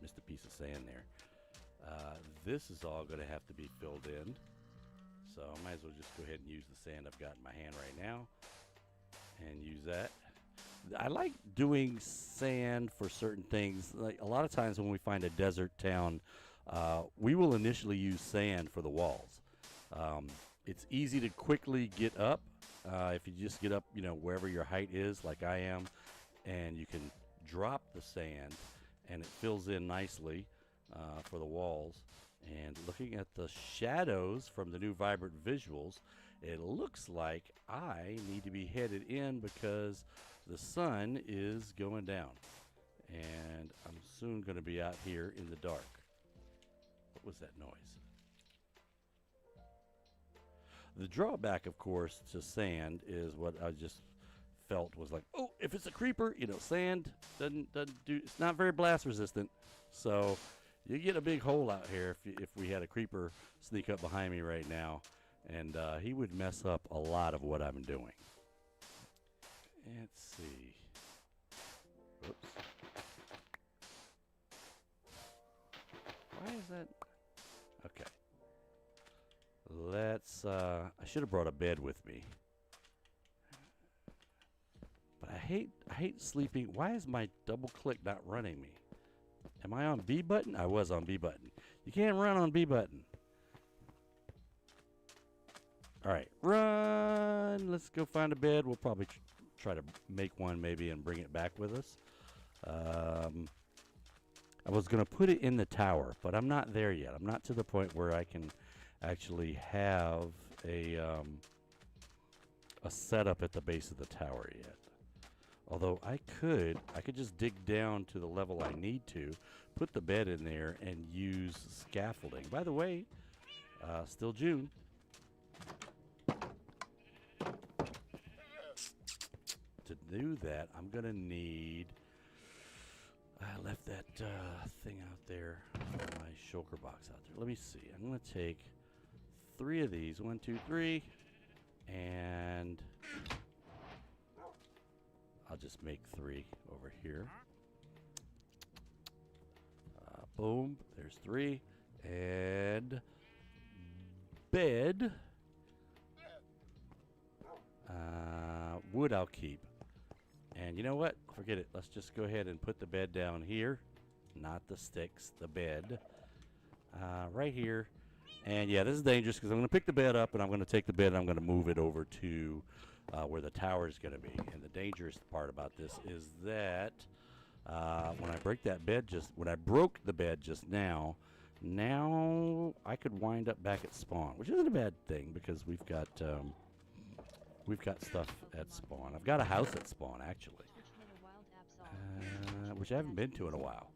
missed a piece of sand there. This is all going to have to be filled in. So I might as well just go ahead and use the sand I've got in my hand right now and use that. I like doing sand for certain things. Like a lot of times when we find a desert town, we will initially use sand for the walls. It's easy to quickly get up. If you just get up, you know, wherever your height is, like I am, and you can drop the sand, and it fills in nicely for the walls. And looking at the shadows from the new Vibrant Visuals, it looks like I need to be headed in because the sun is going down. And I'm soon going to be out here in the dark. What was that noise? The drawback, of course, to sand is what I just felt was like, oh, if it's a creeper, you know, sand doesn't do, it's not very blast resistant. So you get a big hole out here if we had a creeper sneak up behind me right now, and he would mess up a lot of what I'm doing. Let's see. Oops. Why is that? Okay. Let's, I should have brought a bed with me. But I hate sleeping. Why is my double click not running me? Am I on B button? I was on B button. You can't run on B button. All right, run. Let's go find a bed. We'll probably try to make one maybe and bring it back with us. I was going to put it in the tower, but I'm not there yet. I'm not to the point where I can actually have a setup at the base of the tower yet. Although I could just dig down to the level I need to, put the bed in there, and use scaffolding. By the way, still June. To do that, I'm going to need... I left that thing out there, my shulker box out there. Let me see. I'm going to take 3 of these. 1, 2, 3. And I'll just make 3 over here. Boom. There's 3. And bed. Wood I'll keep. And you know what? Forget it. Let's just go ahead and put the bed down here. Not the sticks, the bed. Right here. And yeah, this is dangerous because I'm going to pick the bed up and I'm going to take the bed and I'm going to move it over to where the tower is going to be. And the dangerous part about this is that when I broke the bed just now I could wind up back at spawn, which isn't a bad thing because we've got stuff at spawn. I've got a house at spawn actually, which I haven't been to in a while.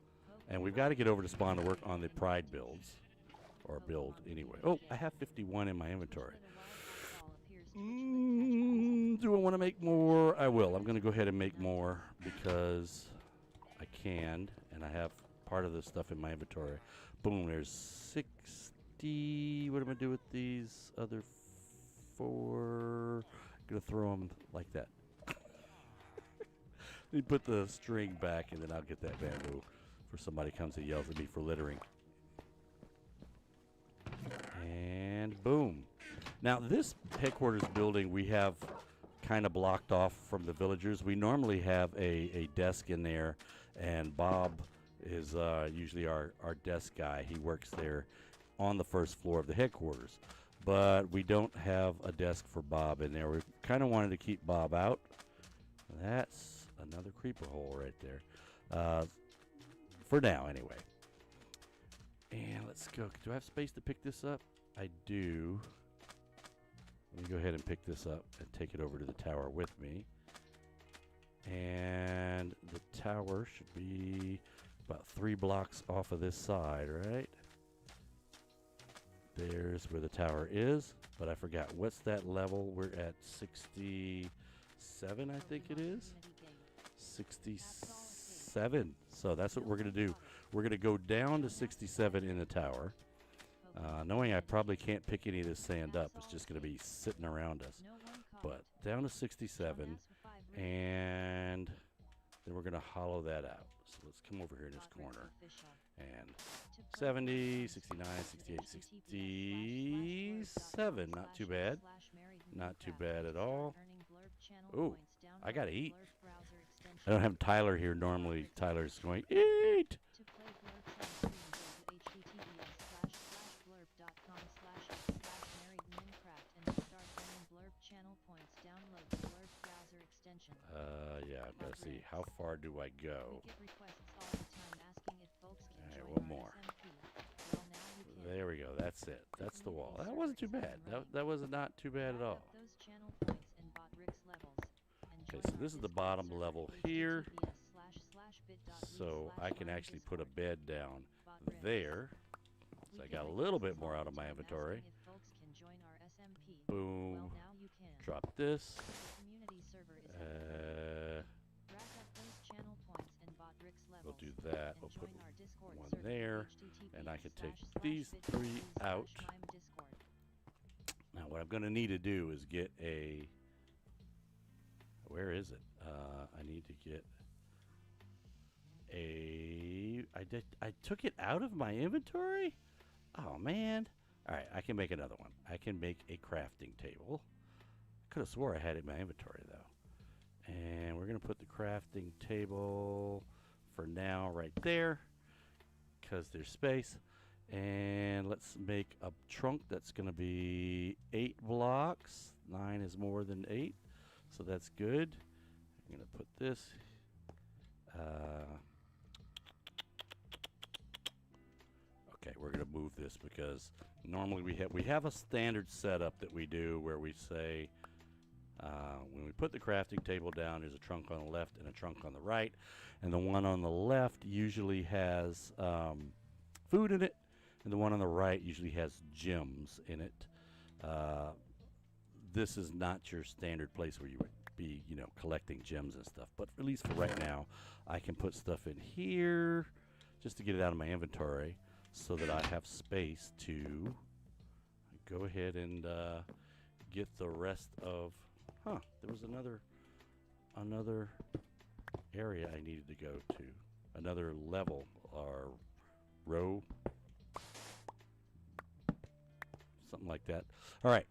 And we've got to get over to spawn to work on the pride builds. Or build anyway. Oh, I have 51 in my inventory. Do I want to make more? I will. I'm going to go ahead and make more because I can. And I have part of this stuff in my inventory. Boom, there's 60. What am I going to do with these other 4? I'm going to throw them like that. Let me put the string back and then I'll get that bamboo before somebody comes and yells at me for littering. And boom. Now this headquarters building we have kind of blocked off from the villagers. We normally have a desk in there, and Bob is usually our desk guy. He works there on the first floor of the headquarters. But we don't have a desk for Bob in there. We kind of wanted to keep Bob out. That's another creeper hole right there. For now, anyway. And let's go. Do I have space to pick this up? I do. Let me go ahead and pick this up and take it over to the tower with me. And the tower should be about 3 blocks off of this side, right? There's where the tower is, but I forgot. What's that level? We're at 67, I think it is. 67. So that's what we're going to do. We're going to go down to 67 in the tower. Knowing I probably can't pick any of this sand up. It's just going to be sitting around us. But down to 67. And then we're going to hollow that out. So let's come over here in this corner. And 70, 69, 68, 67. Not too bad. Not too bad at all. Ooh, I got to eat. I don't have Tyler here. Normally, Tyler's going, eat! Yeah, I've got to see. How far do I go? Alright, one more. There we go. That's it. That's the wall. That wasn't too bad. That was not too bad at all. Okay, so this is the bottom level here. So I can actually put a bed down there. So I got a little bit more out of my inventory. Boom. Drop this. We'll do that. We'll put one there. And I can take these 3 out. Now what I'm going to need to do is get a... Where is it? I need to get a... I took it out of my inventory? Oh, man. All right, I can make another one. I can make a crafting table. Could have swore I had it in my inventory, though. And we're going to put the crafting table for now right there because there's space. And let's make a trunk that's going to be 8 blocks. 9 is more than 8, so that's good. I'm going to put this. Okay, we're going to move this because normally we have a standard setup that we do where we say when we put the crafting table down, there's a trunk on the left and a trunk on the right, and the one on the left usually has food in it, and the one on the right usually has gems in it. This is not your standard place where you would be, you know, collecting gems and stuff, but at least for right now, I can put stuff in here just to get it out of my inventory so that I have space to go ahead and get the rest of. Huh? There was another area I needed to go to. Another level or row. Something like that. All right.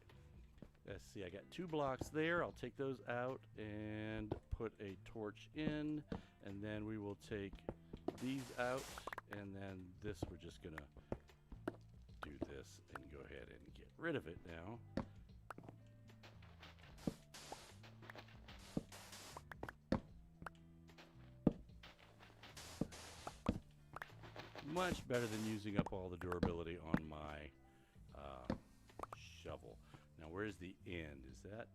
Let's see. I got 2 blocks there. I'll take those out and put a torch in, and then we will take these out, and then this we're just gonna do this and go ahead and get rid of it now. Much better than using up all the durability on my shovel. Now, where's the end? Is that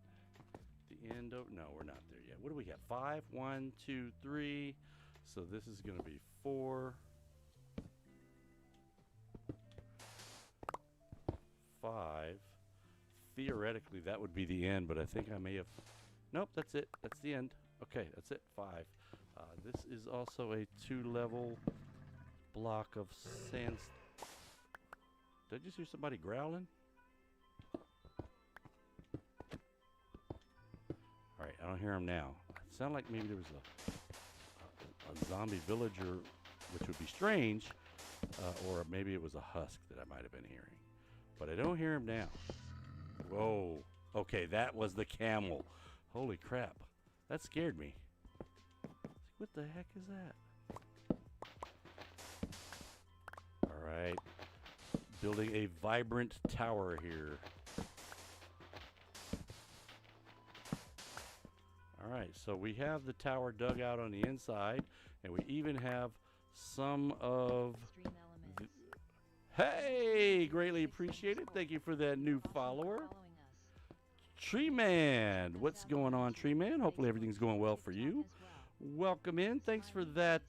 the end? Oh, no, we're not there yet. What do we have? 5? 1, 2, 3. So this is going to be 4, 5. Theoretically, that would be the end, but I think I may have. Nope, that's it. That's the end. Okay, that's it. 5. This is also a 2-level block of sand. Did I just hear somebody growling? All right, I don't hear him now. It sounded like maybe there was a zombie villager, which would be strange, or maybe it was a husk that I might have been hearing. But I don't hear him now. Whoa. Okay, that was the camel. Holy crap. That scared me. What the heck is that? All right. Building a vibrant tower here. All right, so we have the tower dug out on the inside, and we even have some of the. Hey, greatly appreciated. Thank you for that new follower. Tree Man, what's going on, Tree Man? Hopefully everything's going well for you. Welcome in. Thanks for that.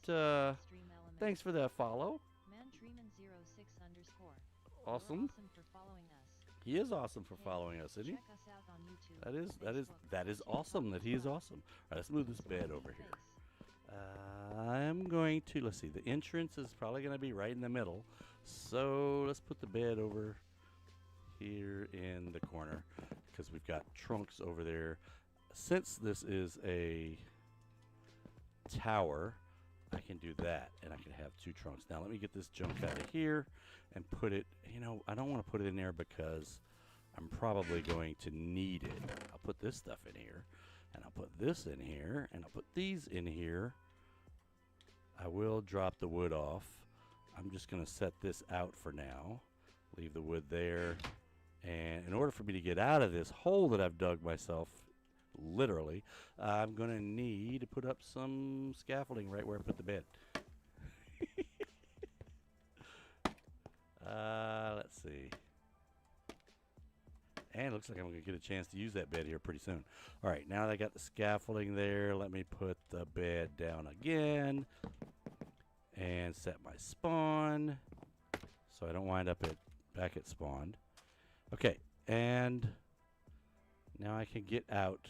Thanks for that follow. Awesome. He is awesome for following us, isn't he? That is awesome that he is awesome. All right, let's move this bed over here. I'm going to, let's see, the entrance is probably going to be right in the middle. So let's put the bed over here in the corner because we've got trunks over there. Since this is a tower, I can do that, and I can have 2 trunks. Now let me get this junk out of here and put it, you know, I don't want to put it in there because I'm probably going to need it. I'll put this stuff in here, and I'll put this in here, and I'll put these in here. I will drop the wood off. I'm just going to set this out for now. Leave the wood there. And in order for me to get out of this hole that I've dug myself, literally, I'm going to need to put up some scaffolding right where I put the bed. Let's see. And it looks like I'm going to get a chance to use that bed here pretty soon. All right, now that I got the scaffolding there, let me put the bed down again and set my spawn so I don't wind up back at spawn. Okay, and now I can get out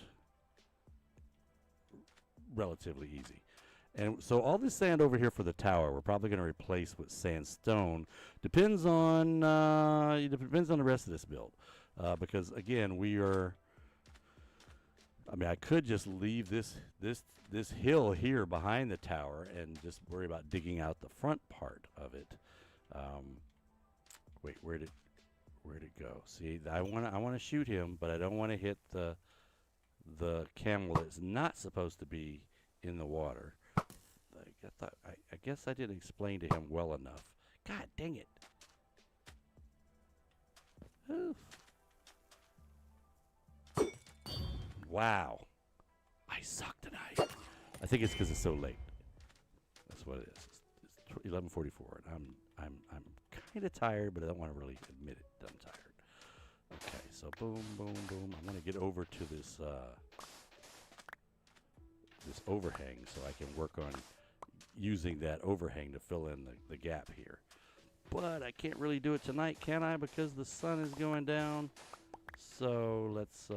relatively easy. And so all this sand over here for the tower, we're probably going to replace with sandstone. Depends on the rest of this build, because again, we are. I mean, I could just leave this hill here behind the tower and just worry about digging out the front part of it. Wait, where'd it go? See, I want to shoot him, but I don't want to hit the camel that's not supposed to be in the water. I guess I didn't explain to him well enough. God dang it. Oof. Wow. I suck tonight. I think it's because it's so late. That's what it is. It's 11:44, and I'm kind of tired, but I don't want to really admit it that I'm tired. Okay, so boom, boom, boom. I'm going to get over to this this overhang so I can work on using that overhang to fill in the gap here. But I can't really do it tonight, can I? Because the sun is going down. So let's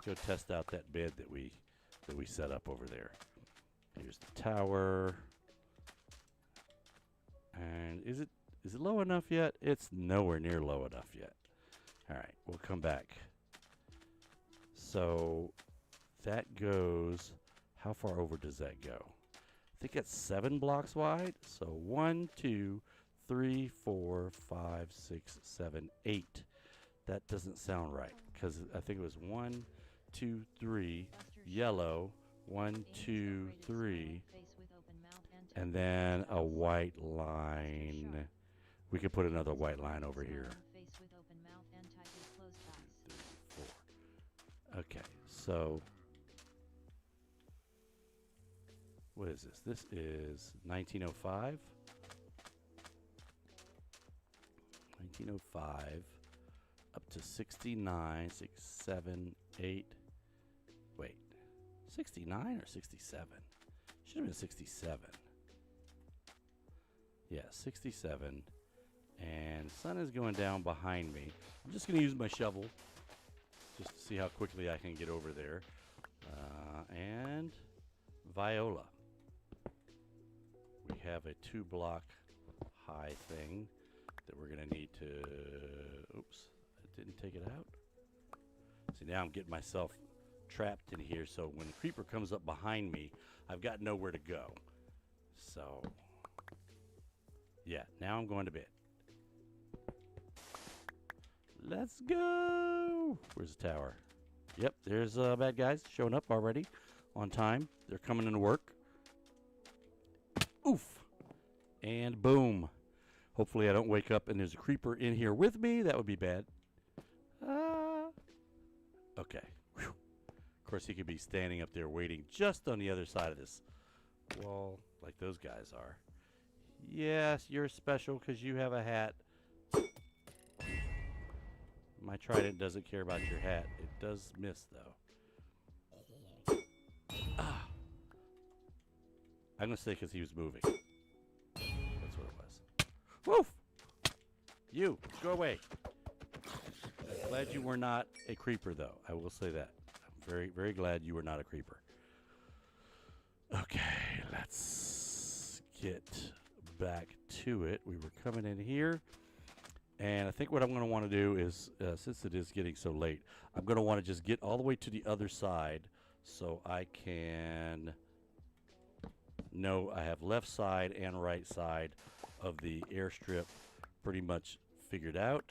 go test out that bed that we set up over there. Here's the tower. And is Is it low enough yet? It's nowhere near low enough yet. All right, we'll come back. So that goes, how far over does that go? I think it's 7 blocks wide. So 1, 2, 3, 4, 5, 6, 7, 8. That doesn't sound right because I think it was 1, 2, 3, yellow, 1, 2, 3, and then a white line. We could put another white line over here. 2, 3, 4. Okay, so what is this? This is 1905. 1905 up to 69, 6, 7, 8. Wait, 69 or 67? Should have been 67. Yeah, 67. And the sun is going down behind me. I'm just going to use my shovel just to see how quickly I can get over there. And viola. We have a 2-block high thing that we're going to need to... Oops, I didn't take it out. See, now I'm getting myself trapped in here, so when the creeper comes up behind me, I've got nowhere to go. So, yeah, now I'm going to bed. Let's go! Where's the tower? Yep, there's bad guys showing up already on time. They're coming into work. Oof! And boom. Hopefully I don't wake up and there's a creeper in here with me. That would be bad. Okay. Whew. Of course, he could be standing up there waiting just on the other side of this wall like those guys are. Yes, you're special because you have a hat. My trident doesn't care about your hat. It does miss, though. Ah. I'm going to say because he was moving. That's what it was. Woof! You, go away. I'm glad you were not a creeper, though. I will say that. I'm very, very glad you were not a creeper. Okay, let's get back to it. We were coming in here. And I think what I'm going to want to do is, since it is getting so late, I'm going to want to just get all the way to the other side so I can know I have left side and right side of the airstrip pretty much figured out.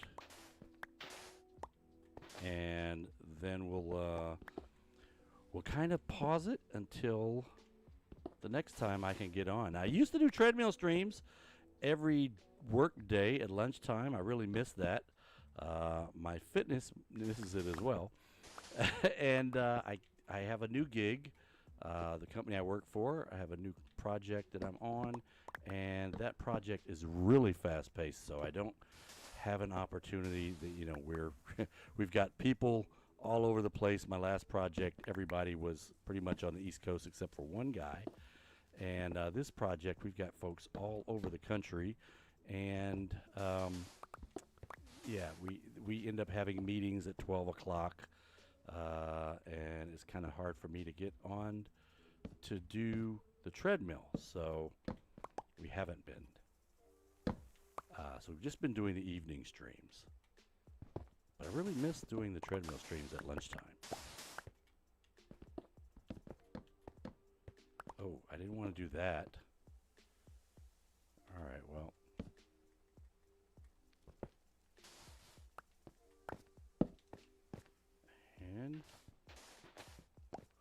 And then we'll kind of pause it until the next time I can get on. Now, I used to do treadmill streams every work day at lunchtime. I really miss that. My fitness misses it as well. And I have a new gig. The company I work for, I have a new project that I'm on, and that project is really fast-paced, so I don't have an opportunity that, you know, we've got people all over the place. My last project, everybody was pretty much on the East Coast except for one guy. And this project, we've got folks all over the country. And, yeah, we end up having meetings at 12 o'clock. And it's kind of hard for me to get on to do the treadmill. So we haven't been. So we've just been doing the evening streams. But I really miss doing the treadmill streams at lunchtime. Oh, I didn't want to do that. All right, well. And,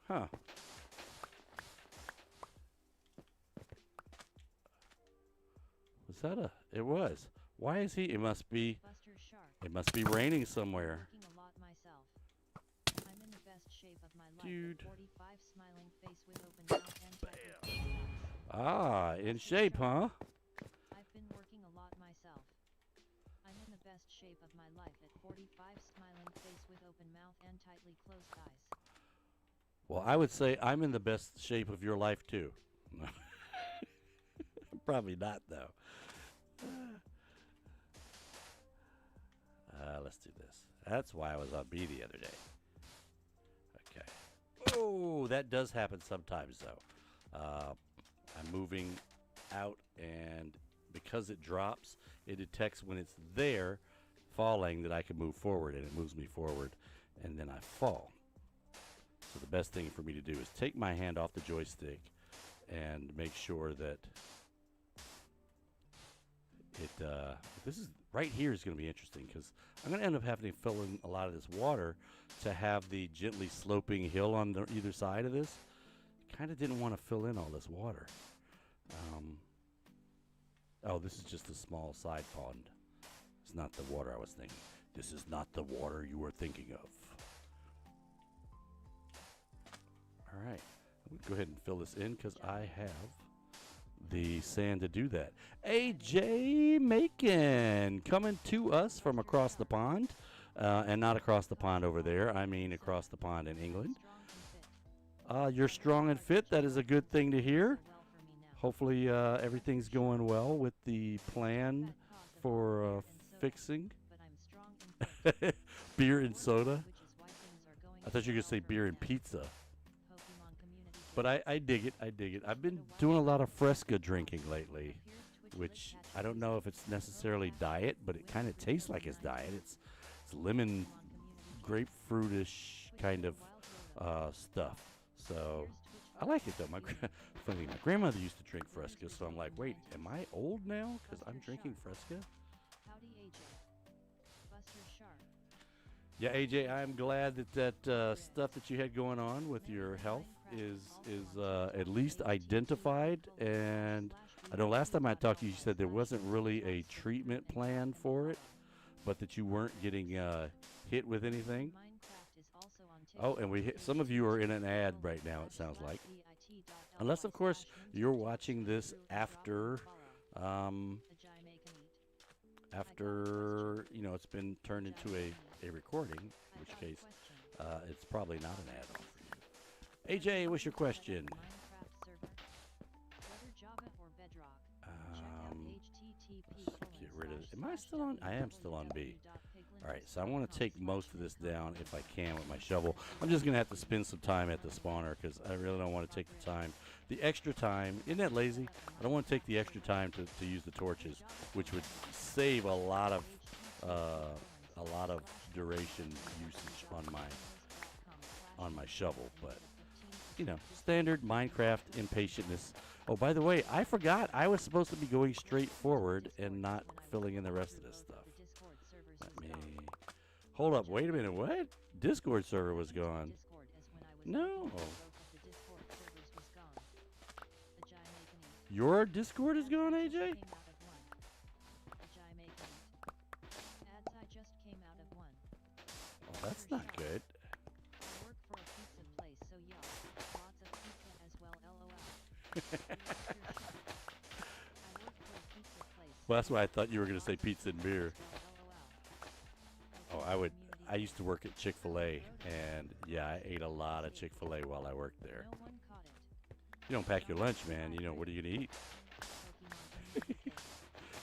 huh. Was that a, it was. Why is he, it must be raining somewhere. Dude. Ah, in shape, huh? I've been working a lot myself. I'm in the best shape of my life at 45, smiling face with open mouth and tightly closed eyes. Well, I would say I'm in the best shape of your life, too. Probably not, though. Let's do this. That's why I was on B the other day. Okay. Oh, that does happen sometimes, though. I'm moving out, and because it drops, it detects when it's there falling that I can move forward, and it moves me forward, and then I fall. So the best thing for me to do is take my hand off the joystick and make sure that it, this is, right here is going to be interesting because I'm going to end up having to fill in a lot of this water to have the gently sloping hill on the either side of this. Kind of didn't want to fill in all this water. Oh, this is just a small side pond. It's not the water I was thinking. This is not the water you were thinking of. All right. I'm going to go ahead and fill this in because I have the sand to do that. AJ Macon coming to us from across the pond. And not across the pond over there. I mean across the pond in England. You're strong and fit. That is a good thing to hear. Hopefully everything's going well with the plan for fixing. Beer and soda. I thought you were going to say beer and pizza. But I dig it. I dig it. I've been doing a lot of Fresca drinking lately, which I don't know if it's necessarily diet, but it kind of tastes like it's diet. It's lemon, grapefruitish kind of stuff. So I like it though. Funny, my grandmother used to drink Fresca, so I'm like, wait, am I old now because I'm drinking Fresca? Yeah, AJ, I'm glad that stuff that you had going on with your health is at least identified. And I know last time I talked to you, you said there wasn't really a treatment plan for it, but that you weren't getting hit with anything. Oh, and some of you are in an ad right now, it sounds like. Unless, of course, you're watching this after, it's been turned into a recording, in which case it's probably not an ad for you. AJ, what's your question? Let's get rid of it. Am I still on? I am still on B. All right, so I want to take most of this down if I can with my shovel. I'm just going to have to spend some time at the spawner because I really don't want to take the time. The extra time, isn't that lazy? I don't want to take the extra time to use the torches, which would save a lot of duration usage on my shovel. But, standard Minecraft impatientness. Oh, by the way, I forgot I was supposed to be going straight forward and not filling in the rest of this stuff. Hold up, wait a minute, what? Discord server was gone. No. Your Discord is gone, AJ? Oh, that's not good. Well, that's why I thought you were going to say pizza and beer. Oh, I used to work at Chick-fil-A, and yeah, I ate a lot of Chick-fil-A while I worked there. You don't pack your lunch, man. What are you going to eat?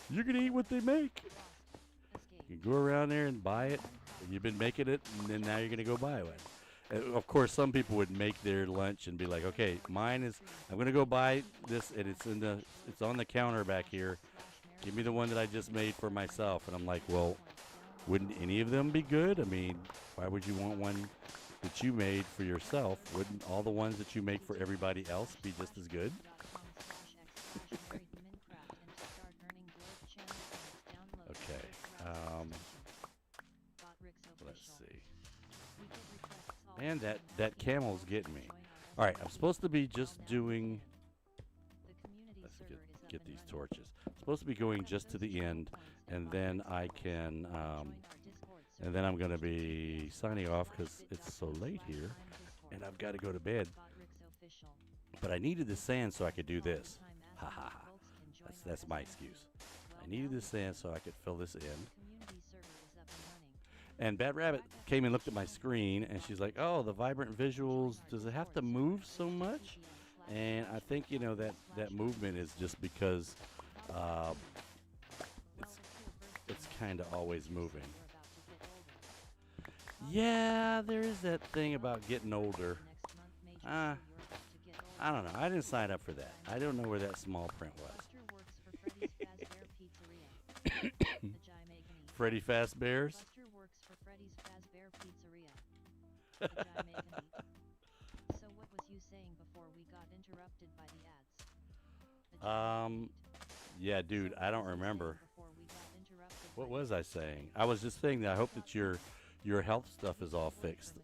You're going to eat what they make. You can go around there and buy it. And you've been making it, and then now you're going to go buy one. And of course, some people would make their lunch and be like, okay, mine is, I'm going to go buy this, and it's on the counter back here. Give me the one that I just made for myself. And I'm like, well, wouldn't any of them be good? I mean, why would you want one that you made for yourself? Wouldn't all the ones that you make for everybody else be just as good? Okay. Let's see. And that camel's getting me. All right, I'm supposed to be just doing. Let's get these torches. I'm supposed to be going just to the end, and then I can. And then I'm going to be signing off because it's so late here, and I've got to go to bed. But I needed the sand so I could do this. Ha ha ha. That's my excuse. I needed the sand so I could fill this in. And Bad Rabbit came and looked at my screen, and she's like, oh, the vibrant visuals, does it have to move so much? And I think, that movement is just because it's kind of always moving. Yeah, there is that thing about getting older. I don't know. I didn't sign up for that. I don't know where that small print was. Ajay Freddy Fazbear's. Buster works for Freddy's Fazbear Pizzeria. Ajay So what was you saying before we got interrupted by the ads? Ajay Yeah, dude, So I what don't was you saying remember. before we got interrupted What by the was I ads? saying? I was just saying that I hope that your health stuff is all fixed.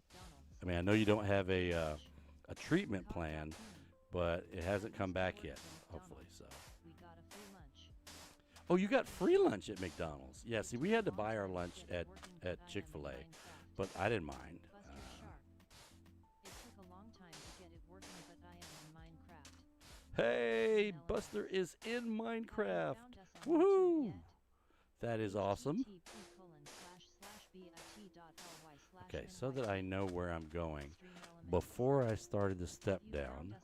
I mean, I know you don't have a treatment plan, but it hasn't come back yet. Hopefully, so. We got a free lunch. Oh, you got free lunch at McDonald's. Yeah, see, we had to buy our lunch at Chick-fil-A, but I didn't mind. Buster Shark. It took a long time to get it working, but I am in Minecraft. Hey, Buster is in Minecraft. Found us on Woohoo! YouTube yet? That is awesome. http://bit.ly/. Okay, so that I know where I'm going. Before I started the step down,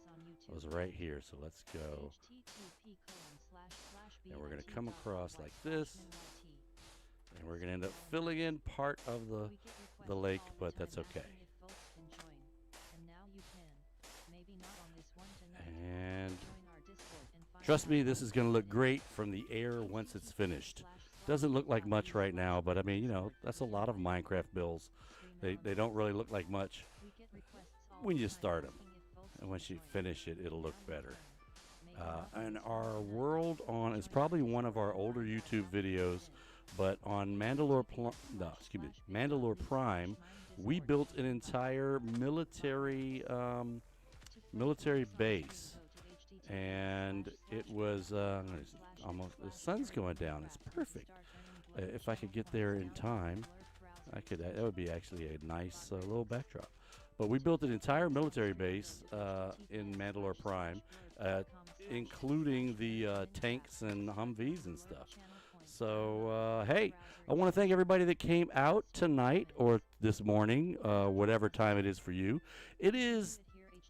I was right here, so let's go. And we're going to come across like this, and we're going to end up filling in part of the lake, but that's okay. And trust me, this is going to look great from the air once it's finished. Doesn't look like much right now, but I mean, you know, that's a lot of Minecraft builds. They don't really look like much when you start them. And once you finish it, it'll look better. And our world on is probably one of our older YouTube videos, but on Mandalore Prime, we built an entire military base, and it was almost, the sun's going down. It's perfect. If I could get there in time, I could. That would be actually a nice little backdrop. But we built an entire military base in Mandalore Prime, including the tanks and Humvees and stuff. So, hey, I want to thank everybody that came out tonight or this morning, whatever time it is for you. It is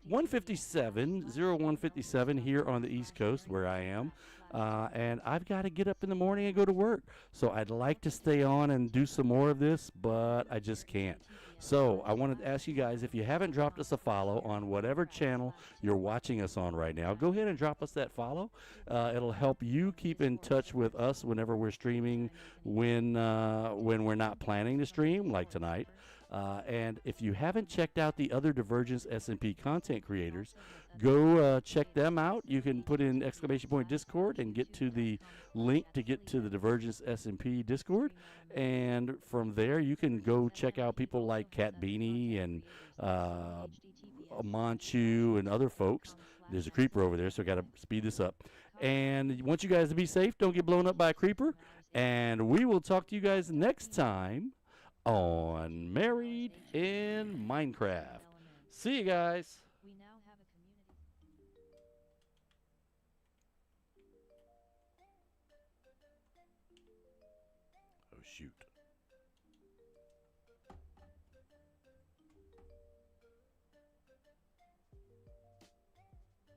0157 here on the East Coast where I am. And I've got to get up in the morning and go to work. So I'd like to stay on and do some more of this, but I just can't. So I wanted to ask you guys, if you haven't dropped us a follow on whatever channel you're watching us on right now, go ahead and drop us that follow. It'll help you keep in touch with us whenever we're streaming, when we're not planning to stream, like tonight. And if you haven't checked out the other Divergence SMP content creators, go check them out. You can put in ! Discord and get to the link to get to the Divergence SMP Discord. And from there, you can go check out people like Cat Beanie and Manchu and other folks. There's a creeper over there, so I got to speed this up. And want you guys to be safe. Don't get blown up by a creeper. And we will talk to you guys next time on Married in Minecraft. See you guys. Oh, shoot.